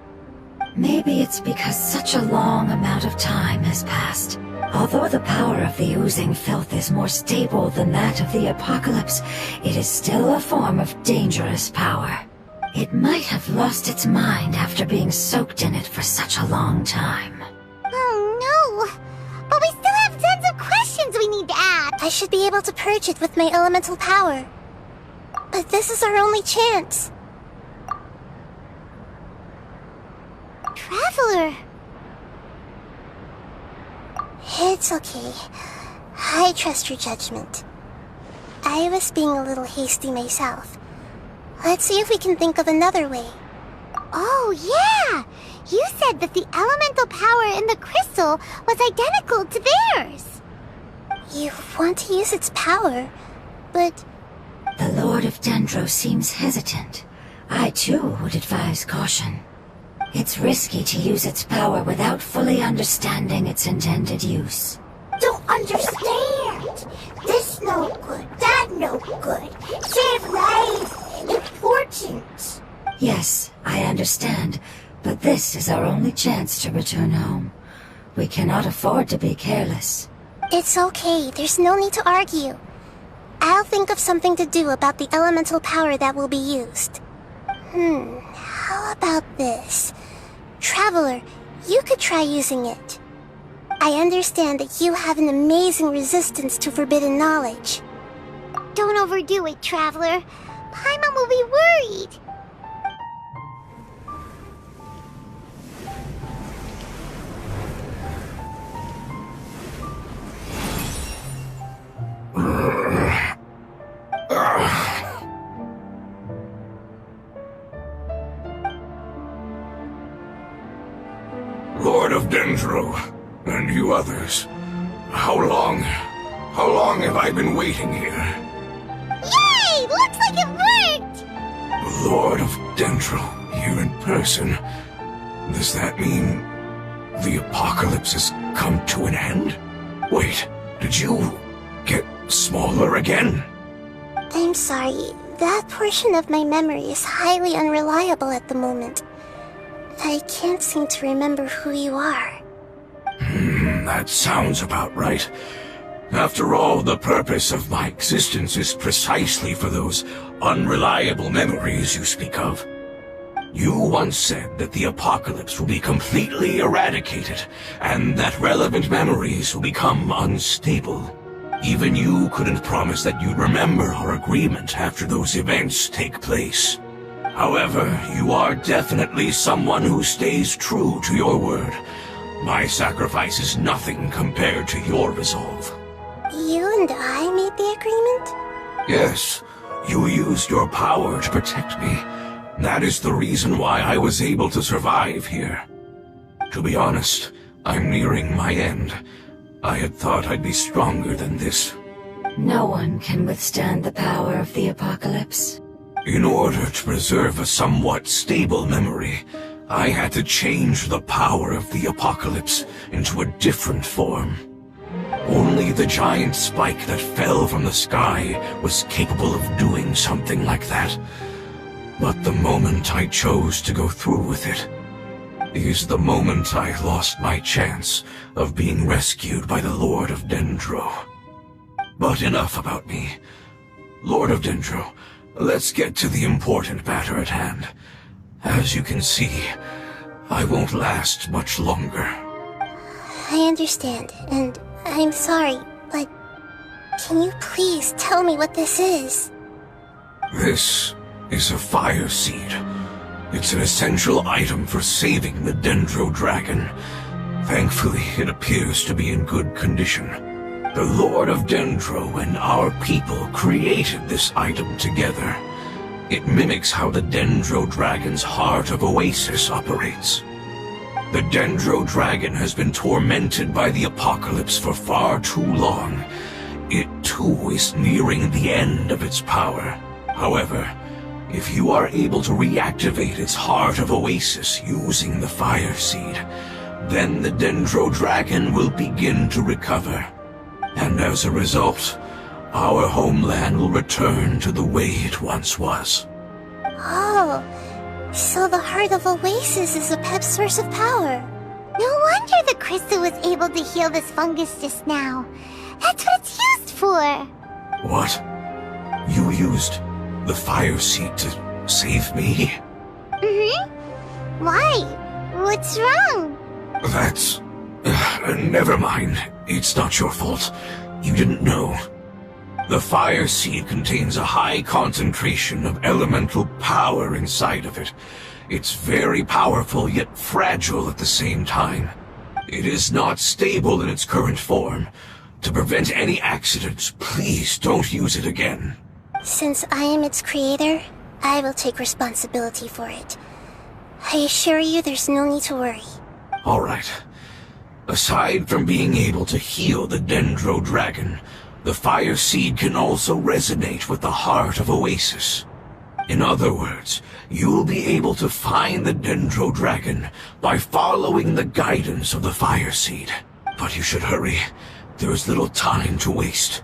Maybe it's because such a long amount of time has passed. Although the power of the oozing filth is more stable than that of the apocalypse, it is still a form of dangerous power. It might have lost its mind after being soaked in it for such a long time. Oh no! But we still have tons of questions we need to ask! I should be able to purge it with my elemental power. But this is our only chance. Traveler! It's okay. I trust your judgment. I was being a little hasty myself. Let's see if we can think of another way. Oh, yeah! You said that the elemental power in the crystal was identical to theirs! You want to use its power, but... The Lord of Dendro seems hesitant. I too would advise caution. It's risky to use its power without fully understanding its intended use. Don't understand. This no good, that no good. Save lives. Important. Yes, I understand, but this is our only chance to return home. We cannot afford to be careless. It's okay, there's no need to argue. I'll think of something to do about the elemental power that will be used. How about this? Traveler, you could try using it. I understand that you have an amazing resistance to forbidden knowledge. Don't overdo it, Traveler. Paimon will be worried. Lord of Dendro, and you others, how long have I been waiting here? Yay! Looks like it worked! Lord of Dendro, here in person. Does that mean the apocalypse has come to an end? Wait, did you get smaller again? I'm sorry. That portion of my memory is highly unreliable at the moment. I can't seem to remember who you are. That sounds about right. After all, the purpose of my existence is precisely for those unreliable memories you speak of. You once said that the apocalypse will be completely eradicated, and that relevant memories will become unstable. Even you couldn't promise that you'd remember our agreement after those events take place. However, you are definitely someone who stays true to your word. My sacrifice is nothing compared to your resolve. You and I made the agreement? Yes, you used your power to protect me. That is the reason why I was able to survive here. To be honest, I'm nearing my end. I had thought I'd be stronger than this. No one can withstand the power of the apocalypse. In order to preserve a somewhat stable memory, I had to change the power of the apocalypse into a different form. Only the giant spike that fell from the sky was capable of doing something like that. But the moment I chose to go through with it is the moment I lost my chance of being rescued by the Lord of Dendro. But enough about me. Lord of Dendro, let's get to the important matter at hand. As you can see, I won't last much longer. I understand, and I'm sorry, but can you please tell me what this is? This is a fire seed. It's an essential item for saving the Dendro Dragon. Thankfully, it appears to be in good condition. The Lord of Dendro and our people created this item together. It mimics how the Dendro Dragon's Heart of Oasis operates. The Dendro Dragon has been tormented by the apocalypse for far too long. It too is nearing the end of its power. However, if you are able to reactivate its Heart of Oasis using the Fire Seed, then the Dendro Dragon will begin to recover. And as a result, our homeland will return to the way it once was. Oh, so the Heart of Oasis is a pep source of power. No wonder the crystal was able to heal this fungus just now. That's what it's used for. What? You used the Fire Seed to save me? Mm-hmm. Why? What's wrong? That's... never mind. It's not your fault. You didn't know. The Fire Seed contains a high concentration of elemental power inside of it. It's very powerful, yet fragile at the same time. It is not stable in its current form. To prevent any accidents, please don't use it again. Since I am its creator, I will take responsibility for it. I assure you there's no need to worry. All right. Aside from being able to heal the Dendro Dragon, the Fire Seed can also resonate with the Heart of Oasis. In other words, you'll be able to find the Dendro Dragon by following the guidance of the Fire Seed. But you should hurry. There is little time to waste.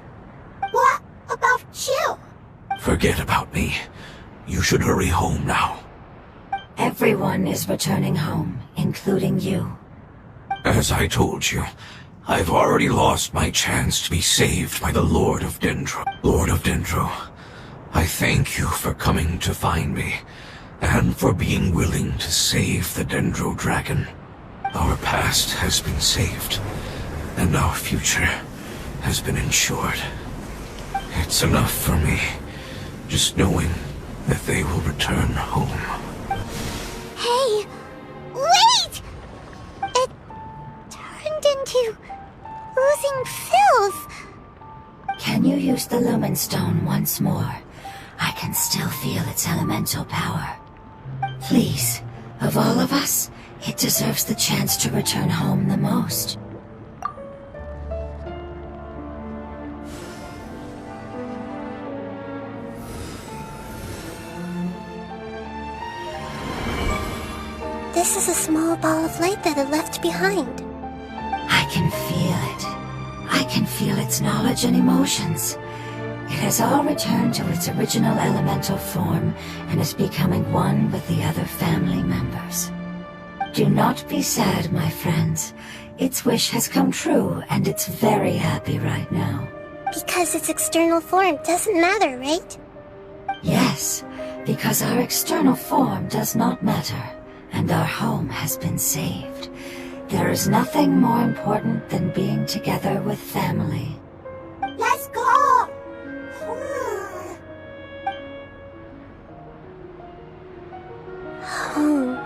What about you? Forget about me. You should hurry home now. Everyone is returning home, including you. As I told you, I've already lost my chance to be saved by the Lord of Dendro. Lord of Dendro, I thank you for coming to find me, and for being willing to save the Dendro Dragon. Our past has been saved, and our future has been ensured. It's enough for me, just knowing that they will return home. Hey! Wait! It turned into oozing filth. Can you use the Lumen Stone once more? I can still feel its elemental power. Please, of all of us, it deserves the chance to return home the most. This is a small ball of light that it left behind. I can feel it. I can feel its knowledge and emotions. It has all returned to its original elemental form and is becoming one with the other family members. Do not be sad, my friends. Its wish has come true, and it's very happy right now. Because its external form doesn't matter, right? Yes, because our external form does not matter, and our home has been saved. There is nothing more important than being together with family. Let's go! Home.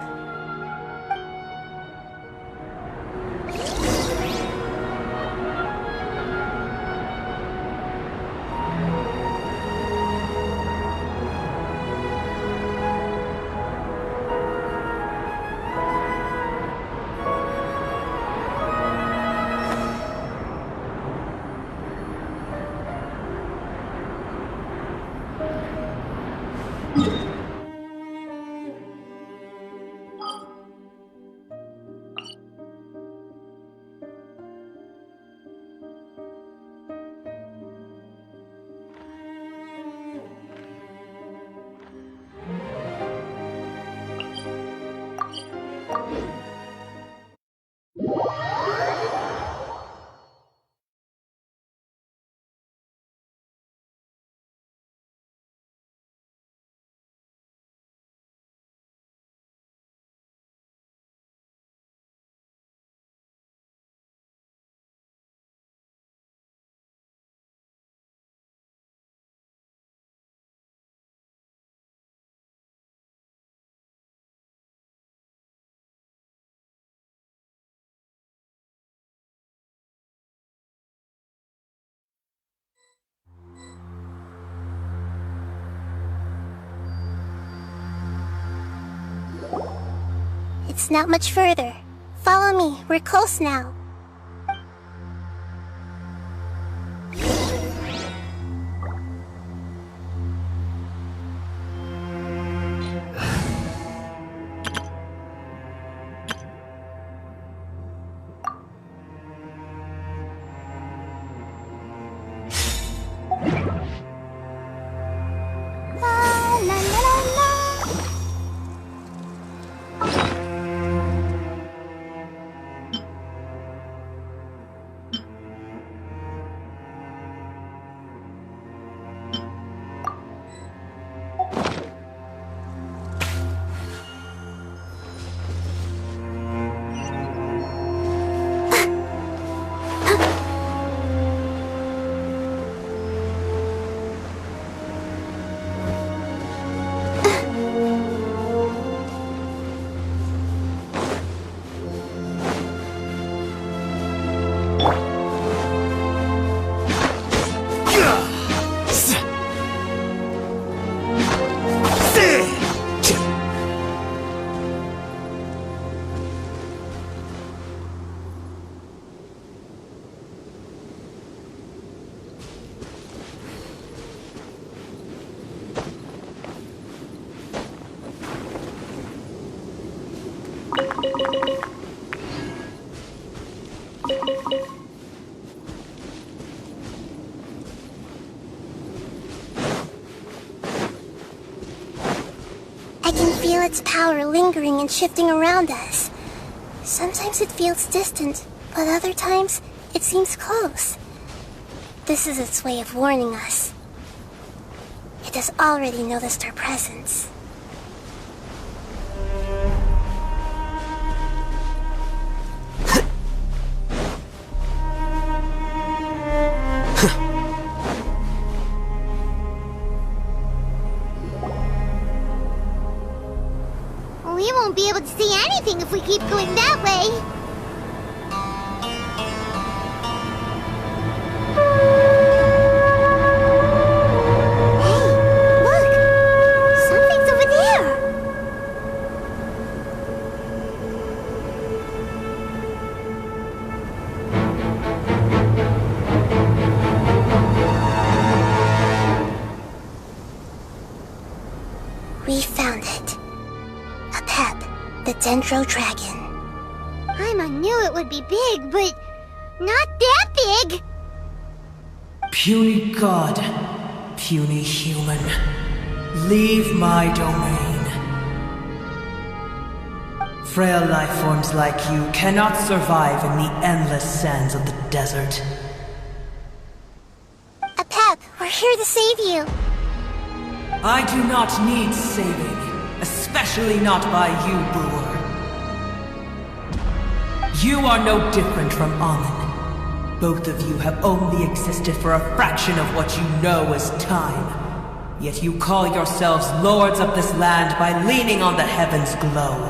It's not much further. Follow me, we're close now. I can feel its power lingering and shifting around us. Sometimes it feels distant, but other times it seems close. This is its way of warning us. It has already noticed our presence. if we keep going that way. Hey, look! Something's over there! We found it. A pep, the Dendro Dragon. Paimon knew it would be big, but not that big! Puny god, puny human, leave my domain. Frail life forms like you cannot survive in the endless sands of the desert. A pep, we're here to save you. I do not need saving, especially not by you, Brewer. You are no different from Amun. Both of you have only existed for a fraction of what you know as time. Yet you call yourselves lords of this land by leaning on the heavens' glow.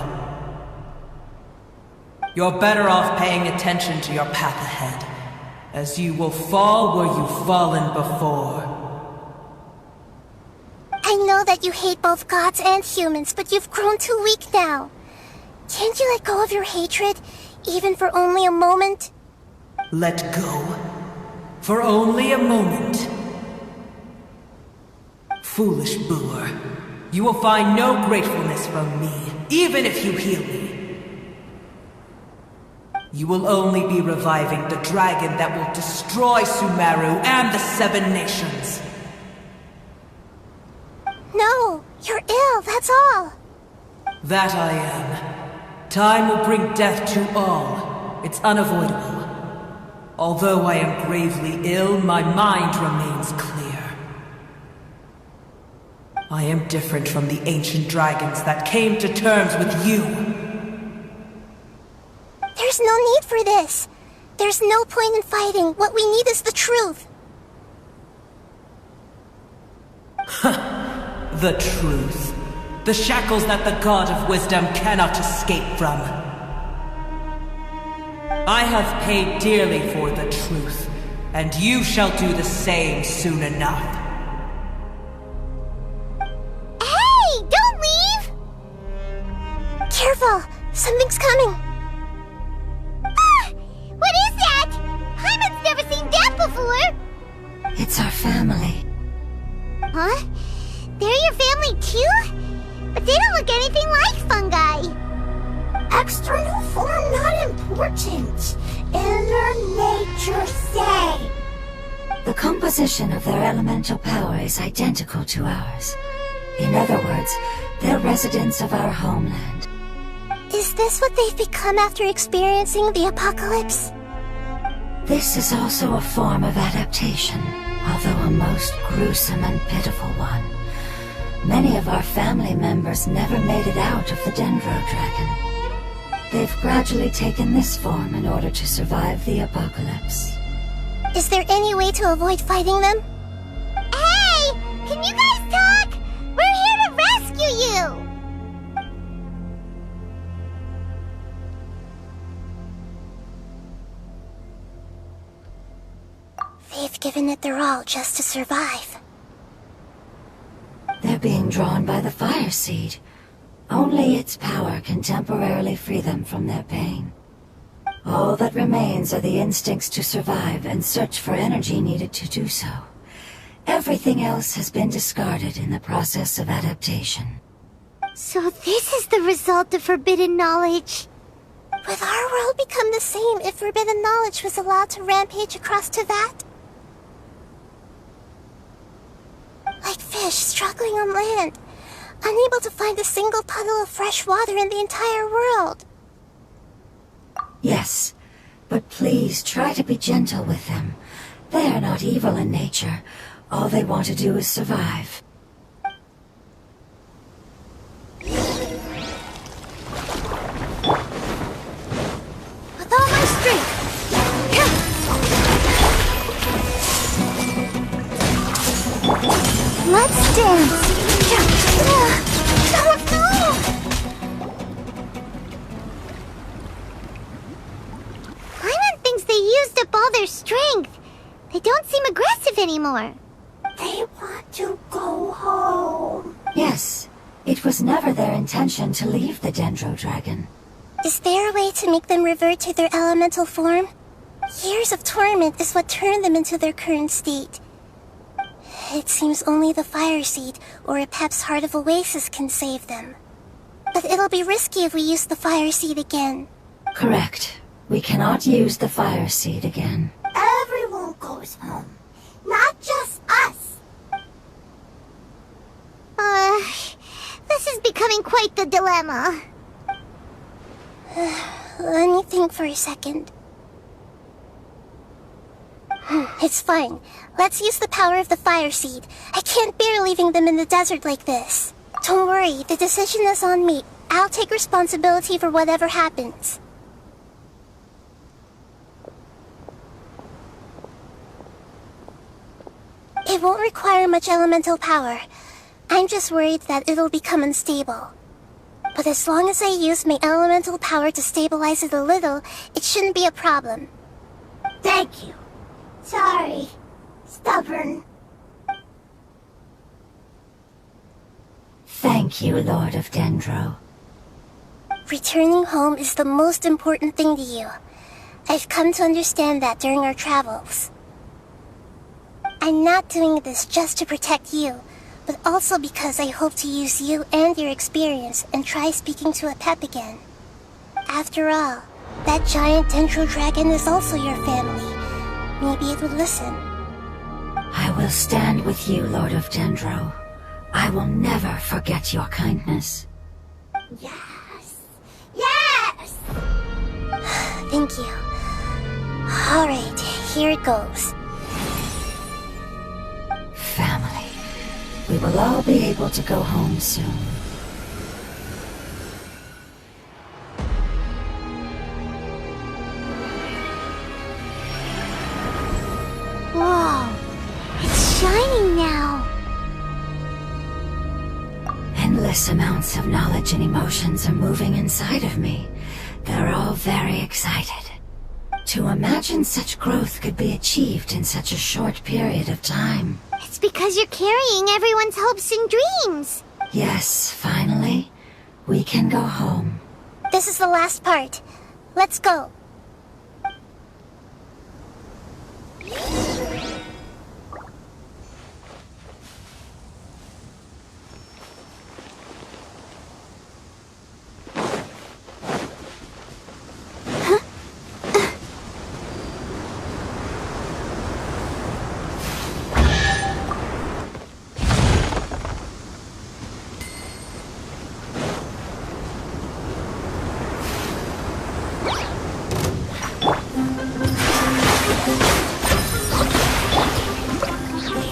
You're better off paying attention to your path ahead, as you will fall where you've fallen before. I know that you hate both gods and humans, but you've grown too weak now. Can't you let go of your hatred, even for only a moment? Let go? For only a moment? Foolish Brewer. You will find no gratefulness from me, even if you heal me. You will only be reviving the dragon that will destroy Sumeru and the Seven Nations. No, you're ill, that's all. That I am. Time will bring death to all. It's unavoidable. Although I am gravely ill, my mind remains clear. I am different from the ancient dragons that came to terms with you. There's no need for this. There's no point in fighting. What we need is the truth. The truth. The shackles that the God of Wisdom cannot escape from. I have paid dearly for the truth, and you shall do the same soon enough. Hey! Don't leave! Careful! Something's coming! Ah! What is that? Paimon's never seen that before! It's our family. Huh? They're your family too? But they don't look anything like fungi. External form not important. Inner nature say. The composition of their elemental power is identical to ours. In other words, they're residents of our homeland. Is this what they've become after experiencing the apocalypse? This is also a form of adaptation, although a most gruesome and pitiful one. Many of our family members never made it out of the Dendro Dragon. They've gradually taken this form in order to survive the apocalypse. Is there any way to avoid fighting them? Hey! Can you guys talk? We're here to rescue you! They've given it their all just to survive. They're being drawn by the fire seed. Only its power can temporarily free them from their pain. All that remains are the instincts to survive and search for energy needed to do so. Everything else has been discarded in the process of adaptation. So this is the result of forbidden knowledge. Would our world become the same if forbidden knowledge was allowed to rampage across Tevat? Like fish struggling on land, unable to find a single puddle of fresh water in the entire world. Yes, but please try to be gentle with them. They are not evil in nature. All they want to do is survive. With all my strength! Let's dance! Oh no! used up all their strength. They don't seem aggressive anymore. They want to go home. Yes, it was never their intention to leave the Dendro Dragon. Is there a way to make them revert to their elemental form? Years of torment is what turned them into their current state. It seems only the Fire Seed or Apep's Heart of Oasis can save them. But it'll be risky if we use the Fire Seed again. Correct. We cannot use the Fire Seed again. Everyone goes home. Not just us. This is becoming quite the dilemma. Let me think for a second. It's fine. Let's use the power of the Fire Seed. I can't bear leaving them in the desert like this. Don't worry, the decision is on me. I'll take responsibility for whatever happens. It won't require much elemental power. I'm just worried that it'll become unstable. But as long as I use my elemental power to stabilize it a little, it shouldn't be a problem. Thank you. Sorry. Stubborn. Thank you, Lord of Dendro. Returning home is the most important thing to you. I've come to understand that during our travels. I'm not doing this just to protect you, but also because I hope to use you and your experience and try speaking to Apep again. After all, that giant Dendro Dragon is also your family. Maybe it would listen. I will stand with you, Lord of Dendro. I will never forget your kindness. Yes. Yes! Thank you. Alright, here it goes. Family. We will all be able to go home soon. Whoa, it's shining now. Endless amounts of knowledge and emotions are moving inside of me. They're all very excited. To imagine such growth could be achieved in such a short period of time. It's because you're carrying everyone's hopes and dreams. Yes, finally, we can go home. This is the last part. Let's go.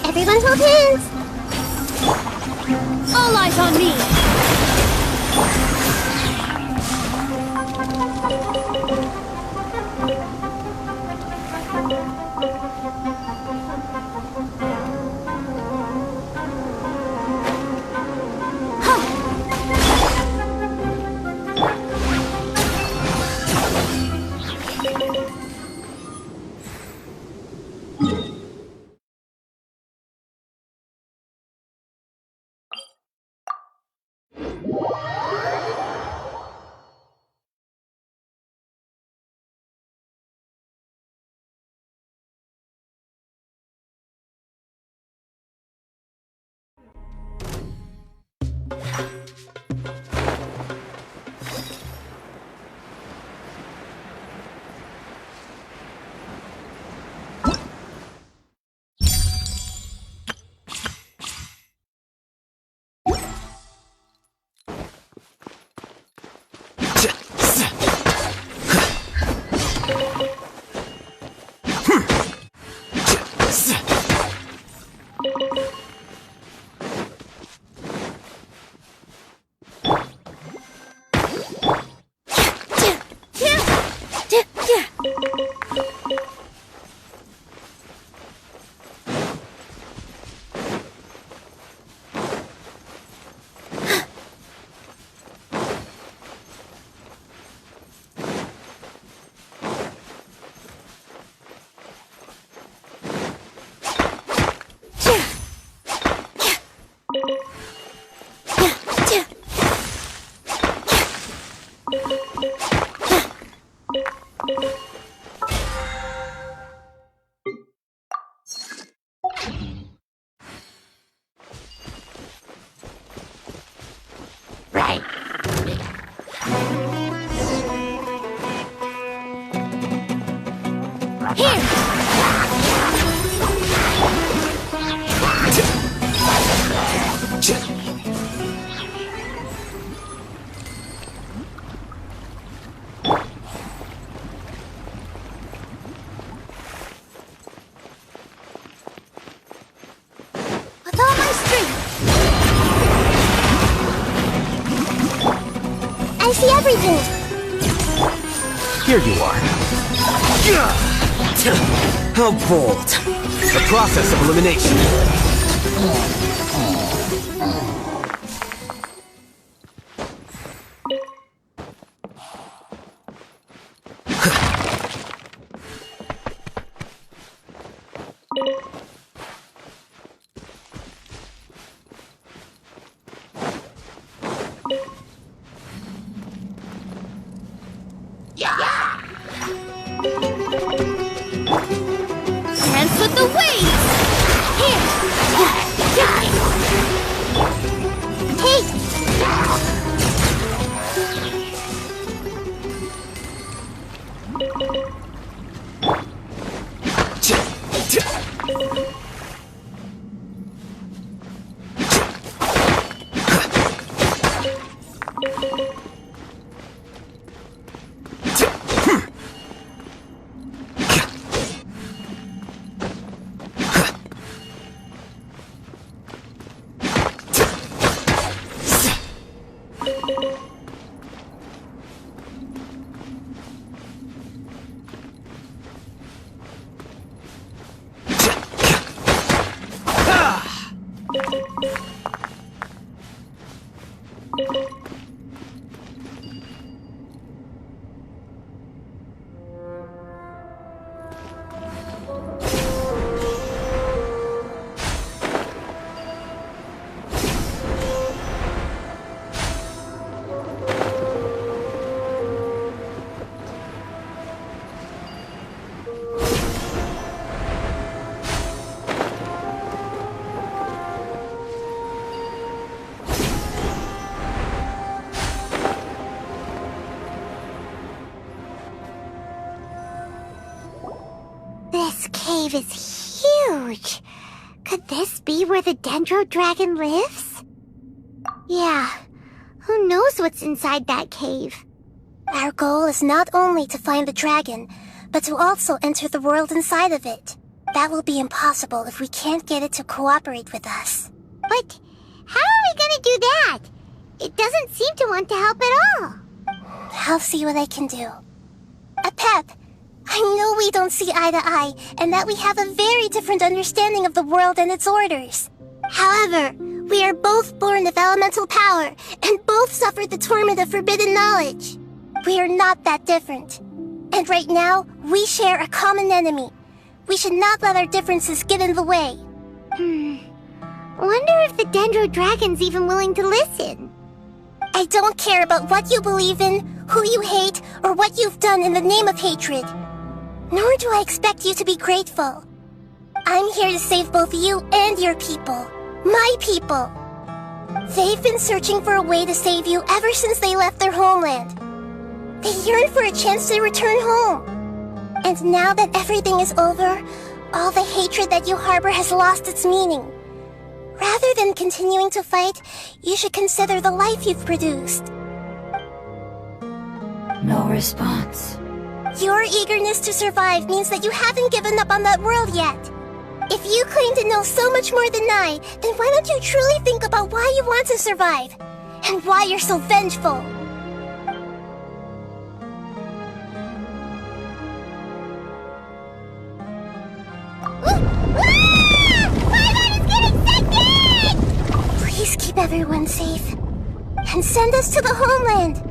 Everyone hold hands! All eyes on me! Right. With all my strength. I see everything. Here you are. How bold. The process of elimination. Dance with the waves! This cave is huge. Could this be where the Dendro Dragon lives? Yeah, who knows what's inside that cave? Our goal is not only to find the dragon, but to also enter the world inside of it. That will be impossible if we can't get it to cooperate with us. But how are we gonna do that? It doesn't seem to want to help at all. I'll see what I can do. Pep, I know we don't see eye to eye, and that we have a very different understanding of the world and its orders. However, we are both born of elemental power, and both suffered the torment of forbidden knowledge. We are not that different. And right now, we share a common enemy. We should not let our differences get in the way. Wonder if the Dendro Dragon's even willing to listen. I don't care about what you believe in, who you hate, or what you've done in the name of hatred. Nor do I expect you to be grateful. I'm here to save both you and your people. My people. They've been searching for a way to save you ever since they left their homeland. They yearn for a chance to return home. And now that everything is over, all the hatred that you harbor has lost its meaning. Rather than continuing to fight, you should consider the life you've produced. No response. Your eagerness to survive means that you haven't given up on that world yet. If you claim to know so much more than I, then why don't you truly think about why you want to survive? And why you're so vengeful? Please keep everyone safe. And send us to the homeland.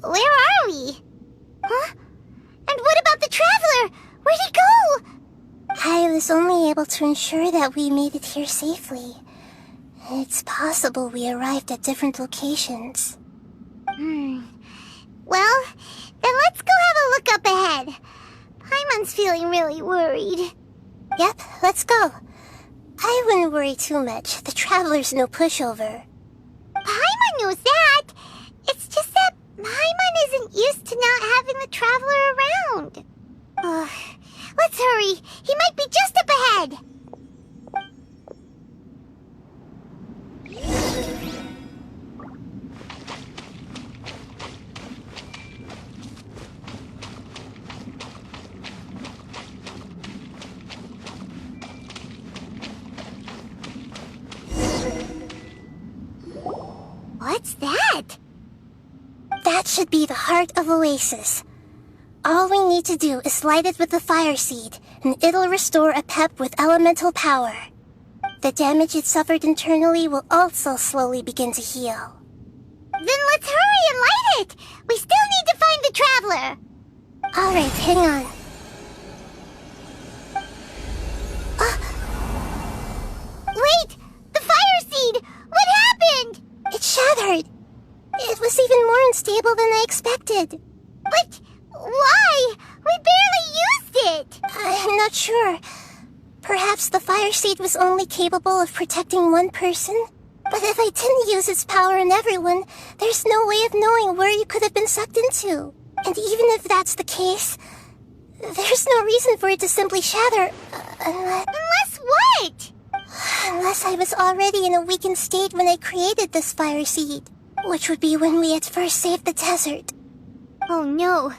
where are we? Huh? And what about the Traveler? Where'd he go? I was only able to ensure that we made it here safely. It's possible we arrived at different locations. Well, then let's go have a look up ahead. Paimon's feeling really worried. Yep, let's go. I wouldn't worry too much. The Traveler's no pushover. Paimon knows that. It's just that Paimon isn't used to not having the Traveler around. Let's hurry. He might be just up ahead. What's that? That should be the heart of Oasis. All we need to do is light it with the fire seed, and it'll restore a pep with elemental power. The damage it suffered internally will also slowly begin to heal. Then let's hurry and light it! We still need to find the Traveler! Alright, hang on. Wait! The fire seed! What happened? It shattered! It was even more unstable than I expected. But why? We barely used it! I'm not sure. Perhaps the fire seed was only capable of protecting one person? But if I didn't use its power on everyone, there's no way of knowing where you could have been sucked into. And even if that's the case, there's no reason for it to simply shatter, Unless what? Unless I was already in a weakened state when I created this fire seed, which would be when we at first saved the desert. Oh no.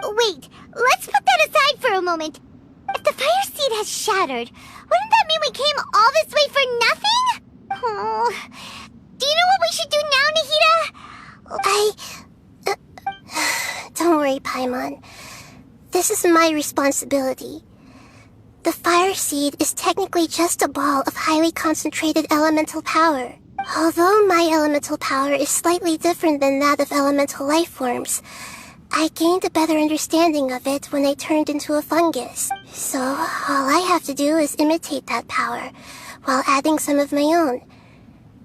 Wait, let's put that aside for a moment. If the fire seed has shattered, wouldn't that mean we came all this way for nothing? Oh, do you know what we should do now, Nahida? Don't worry, Paimon. This is my responsibility. The fire seed is technically just a ball of highly concentrated elemental power. Although my elemental power is slightly different than that of elemental life forms, I gained a better understanding of it when I turned into a fungus. So, all I have to do is imitate that power, while adding some of my own.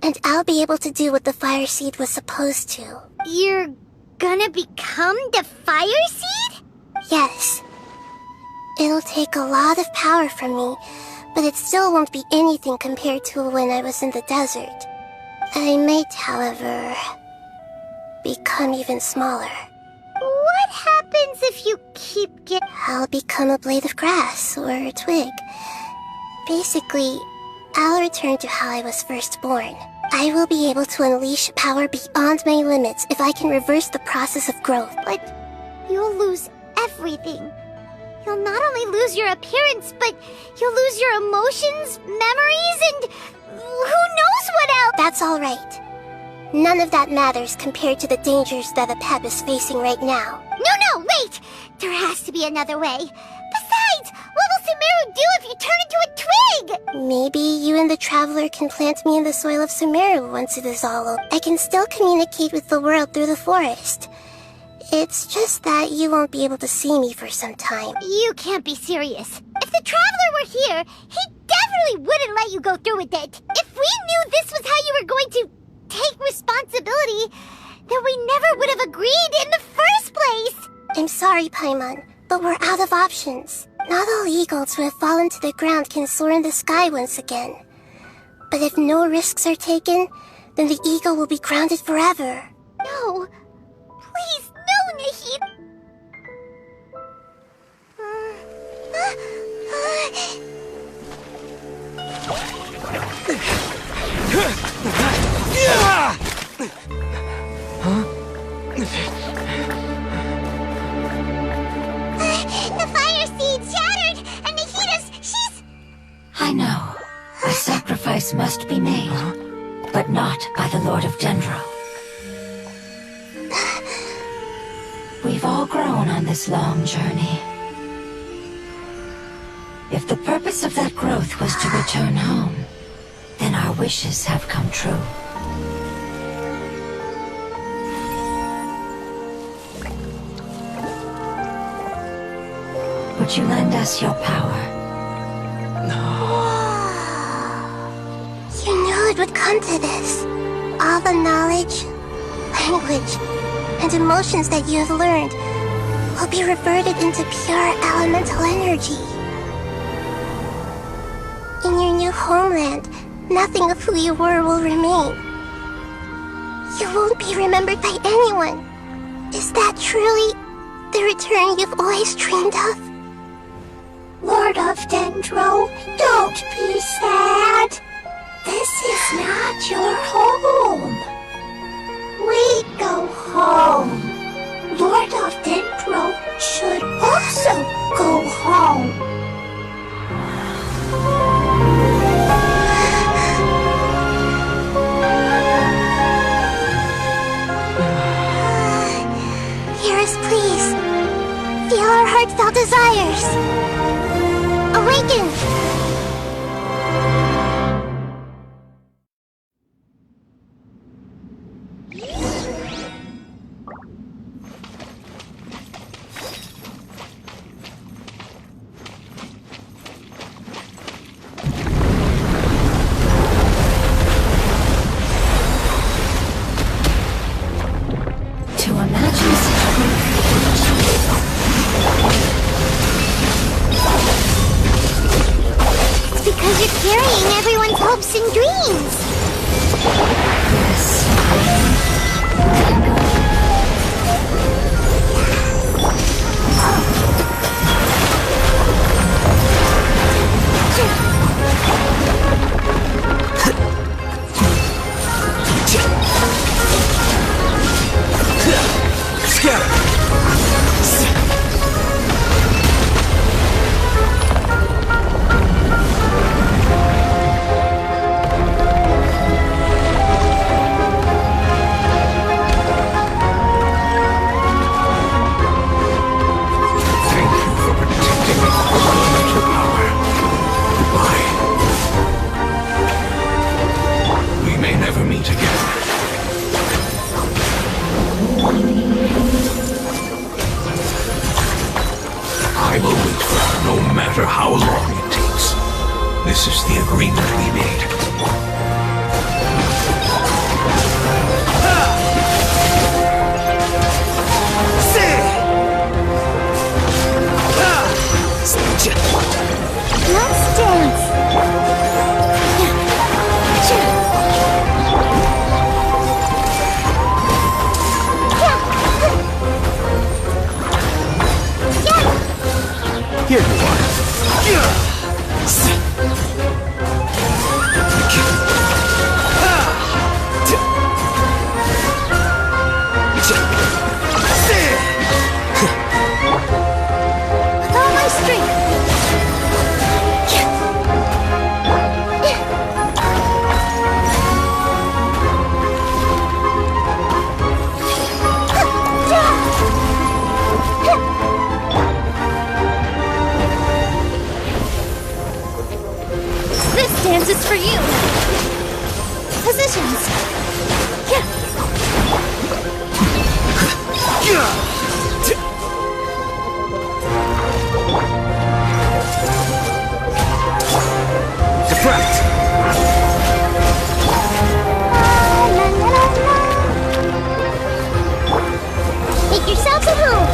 And I'll be able to do what the fire seed was supposed to. You're gonna become the fire seed? Yes. It'll take a lot of power from me, but it still won't be anything compared to when I was in the desert. I might, however, become even smaller. What happens if you keep getting... I'll become a blade of grass or a twig. Basically, I'll return to how I was first born. I will be able to unleash power beyond my limits if I can reverse the process of growth. But you'll lose everything. You'll not only lose your appearance, but you'll lose your emotions, memories, and who knows what else! That's all right. None of that matters compared to the dangers that the Pep is facing right now. No, wait! There has to be another way. Besides, what will Sumeru do if you turn into a twig? Maybe you and the Traveler can plant me in the soil of Sumeru once it is all over. I can still communicate with the world through the forest. It's just that you won't be able to see me for some time. You can't be serious. If the Traveler were here, he definitely wouldn't let you go through with it. If we knew this was how you were going to take responsibility, then we never would have agreed in the first place. I'm sorry, Paimon, but we're out of options. Not all eagles who have fallen to the ground can soar in the sky once again. But if no risks are taken, then the eagle will be grounded forever. No. Please, no, Nahida. The fire seed shattered, and she's... I know. A sacrifice must be made, but not by the Lord of Dendro. We've all grown on this long journey. If the purpose of that growth was to return home, then our wishes have come true. Would you lend us your power? You knew it would come to this. All the knowledge, language, and emotions that you have learned will be reverted into pure elemental energy. In your new homeland, nothing of who you were will remain. You won't be remembered by anyone. Is that truly the return you've always dreamed of? Lord of Dendro, don't be sad. This is not your home. We go home. Lord of Dendro should also go home. Hear us, please. Feel our heartfelt desires. Awaken! To imagine such It's because you're carrying everyone's hopes and dreams. Thank you for protecting me from elemental power. Goodbye. We may never meet again. I will wait for her no matter how long it takes. This is the agreement we made. Let's dance. Here you are. With all my strength. This dance is for you. Positions. Deflect! Make yourselves at home.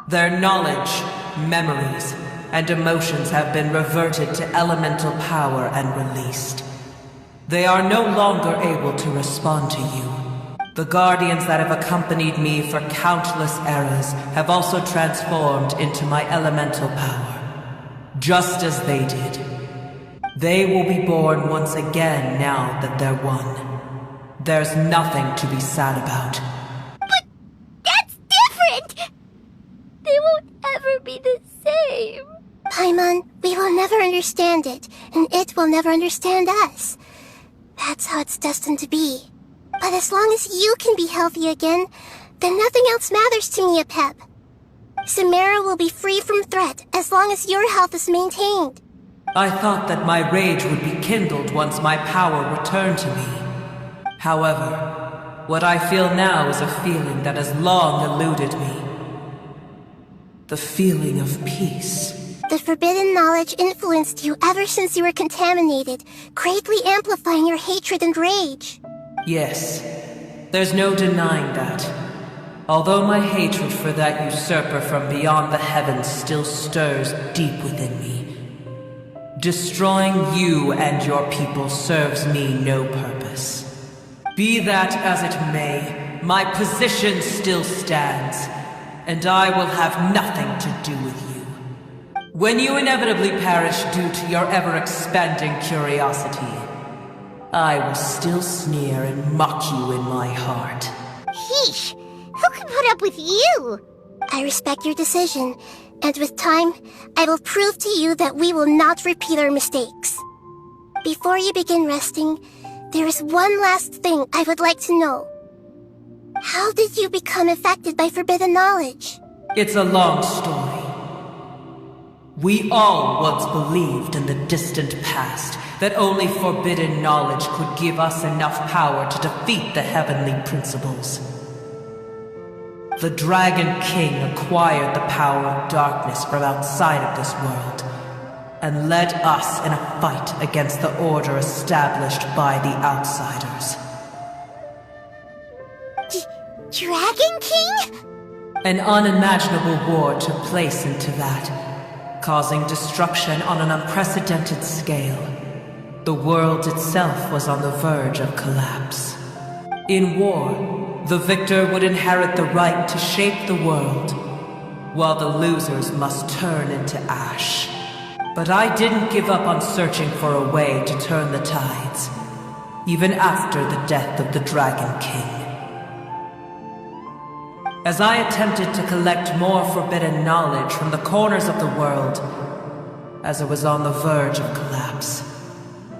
Their knowledge, memories, and emotions have been reverted to elemental power and released. They are no longer able to respond to you. The guardians that have accompanied me for countless eras have also transformed into my elemental power, just as they did. They will be born once again now that they're one. There's nothing to be sad about. But that's different! They won't ever be the same. Paimon, we will never understand it, and it will never understand us. That's how it's destined to be. But as long as you can be healthy again, then nothing else matters to me, Apep. Samara will be free from threat as long as your health is maintained. I thought that my rage would be kindled once my power returned to me. However, what I feel now is a feeling that has long eluded me. The feeling of peace. The forbidden knowledge influenced you ever since you were contaminated, greatly amplifying your hatred and rage. Yes, there's no denying that. Although my hatred for that usurper from beyond the heavens still stirs deep within me. Destroying you and your people serves me no purpose. Be that as it may, my position still stands, and I will have nothing to do with you. When you inevitably perish due to your ever-expanding curiosity, I will still sneer and mock you in my heart. Heesh! Who can put up with you? I respect your decision, and with time, I will prove to you that we will not repeat our mistakes. Before you begin resting, there is one last thing I would like to know. How did you become affected by forbidden knowledge? It's a long story. We all once believed in the distant past that only forbidden knowledge could give us enough power to defeat the heavenly principles. The Dragon King acquired the power of darkness from outside of this world, and led us in a fight against the order established by the outsiders. Dragon King? An unimaginable war took place into that, causing destruction on an unprecedented scale. The world itself was on the verge of collapse. In war, the victor would inherit the right to shape the world, while the losers must turn into ash. But I didn't give up on searching for a way to turn the tides, even after the death of the Dragon King. As I attempted to collect more forbidden knowledge from the corners of the world, as it was on the verge of collapse,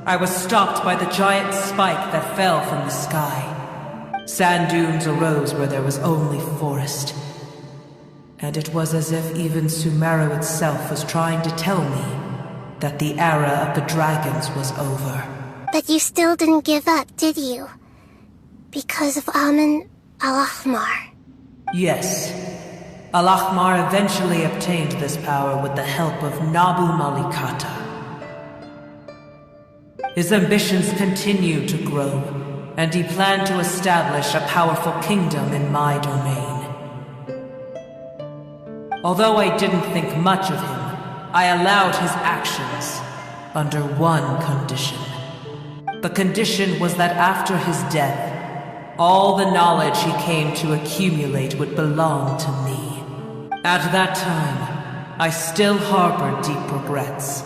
I was stopped by the giant spike that fell from the sky. Sand dunes arose where there was only forest. And it was as if even Sumeru itself was trying to tell me that the era of the dragons was over. But you still didn't give up, did you? Because of Amun Al-Ahmar. Yes. Al-Ahmar eventually obtained this power with the help of Nabu Malikata. His ambitions continued to grow, and he planned to establish a powerful kingdom in my domain. Although I didn't think much of him, I allowed his actions under one condition. The condition was that after his death, all the knowledge he came to accumulate would belong to me. At that time, I still harbored deep regrets.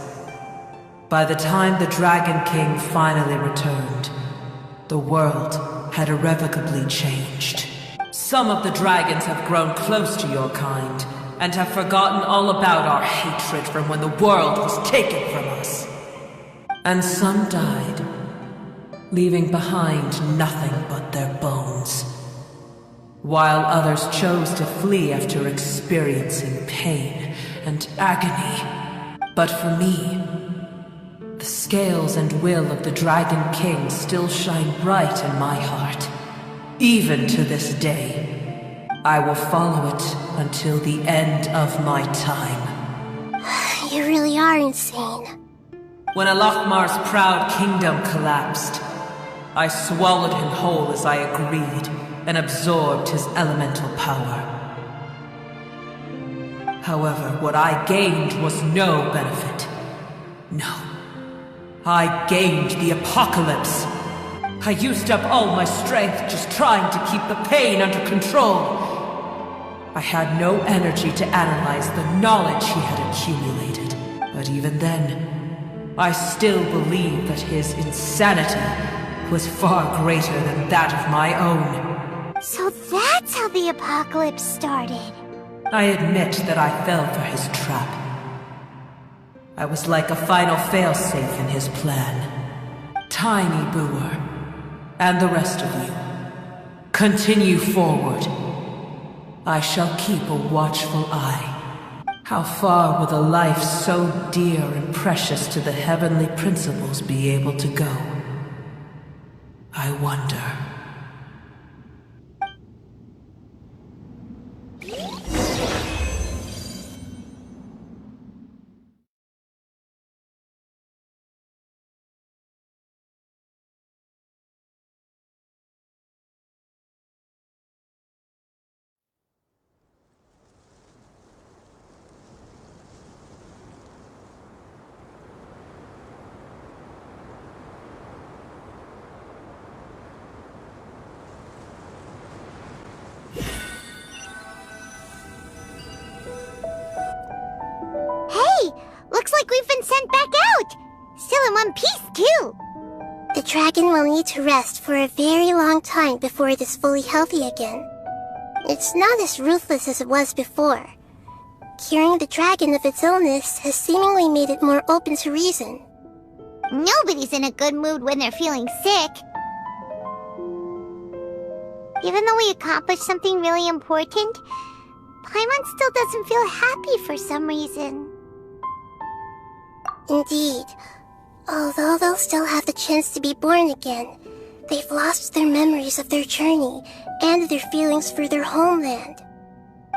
By the time the Dragon King finally returned, the world had irrevocably changed. Some of the dragons have grown close to your kind, and have forgotten all about our hatred from when the world was taken from us. And some died, leaving behind nothing but their bones, while others chose to flee after experiencing pain and agony. But for me, the scales and will of the Dragon King still shine bright in my heart. Even to this day, I will follow it until the end of my time. You really are insane. When Al-Ahmar's proud kingdom collapsed, I swallowed him whole as I agreed, and absorbed his elemental power. However, what I gained was no benefit. No. I gained the apocalypse. I used up all my strength just trying to keep the pain under control. I had no energy to analyze the knowledge he had accumulated. But even then, I still believed that his insanity was far greater than that of my own. So that's how the apocalypse started. I admit that I fell for his trap. I was like a final failsafe in his plan. Tiny Booer, and the rest of you, continue forward. I shall keep a watchful eye. How far will a life so dear and precious to the heavenly principles be able to go? I wonder. Looks like we've been sent back out! Still in one piece, too! The dragon will need to rest for a very long time before it is fully healthy again. It's not as ruthless as it was before. Curing the dragon of its illness has seemingly made it more open to reason. Nobody's in a good mood when they're feeling sick. Even though we accomplished something really important, Paimon still doesn't feel happy for some reason. Indeed. Although they'll still have the chance to be born again, they've lost their memories of their journey and their feelings for their homeland.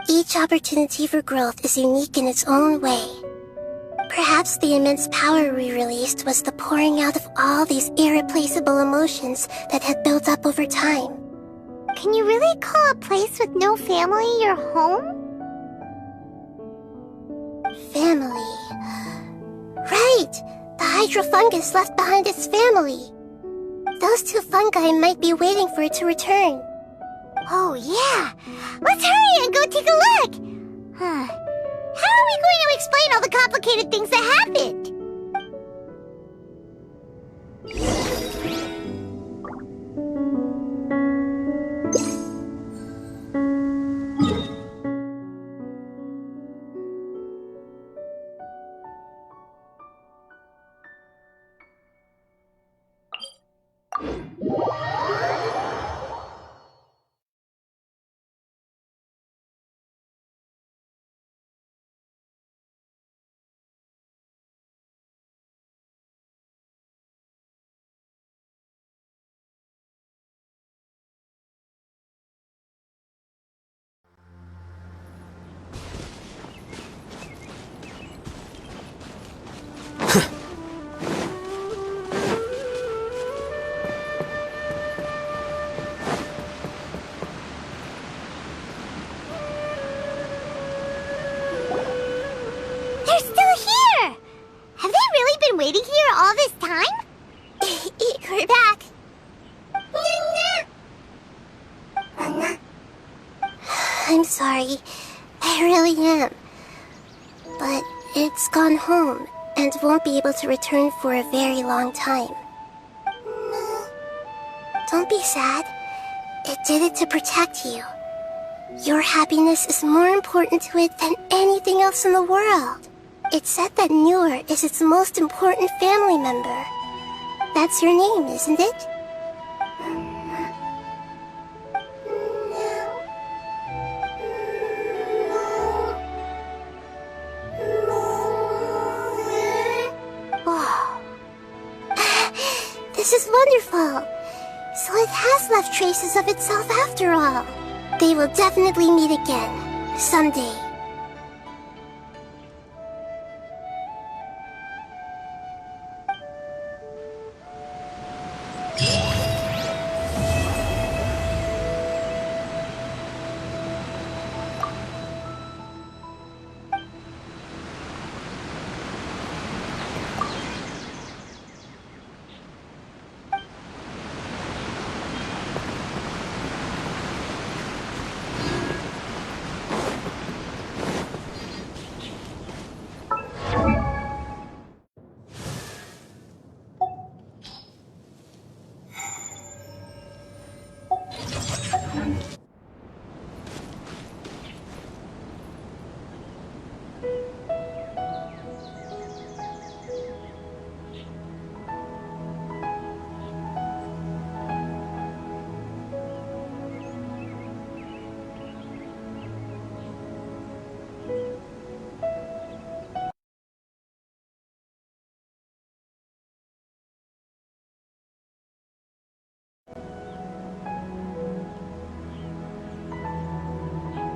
Each opportunity for growth is unique in its own way. Perhaps the immense power we released was the pouring out of all these irreplaceable emotions that had built up over time. Can you really call a place with no family your home? Family. Right! The hydrofungus left behind its family. Those two fungi might be waiting for it to return. Oh yeah! Let's hurry and go take a look! How are we going to explain all the complicated things that happened? Waiting here all this time? We're back. I'm sorry. I really am. But it's gone home and won't be able to return for a very long time. Don't be sad. It did it to protect you. Your happiness is more important to it than anything else in the world. It's said that Newer is its most important family member. That's your name, isn't it? Oh. This is wonderful. So it has left traces of itself after all. They will definitely meet again, someday.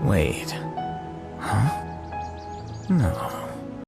Wait. Huh? No.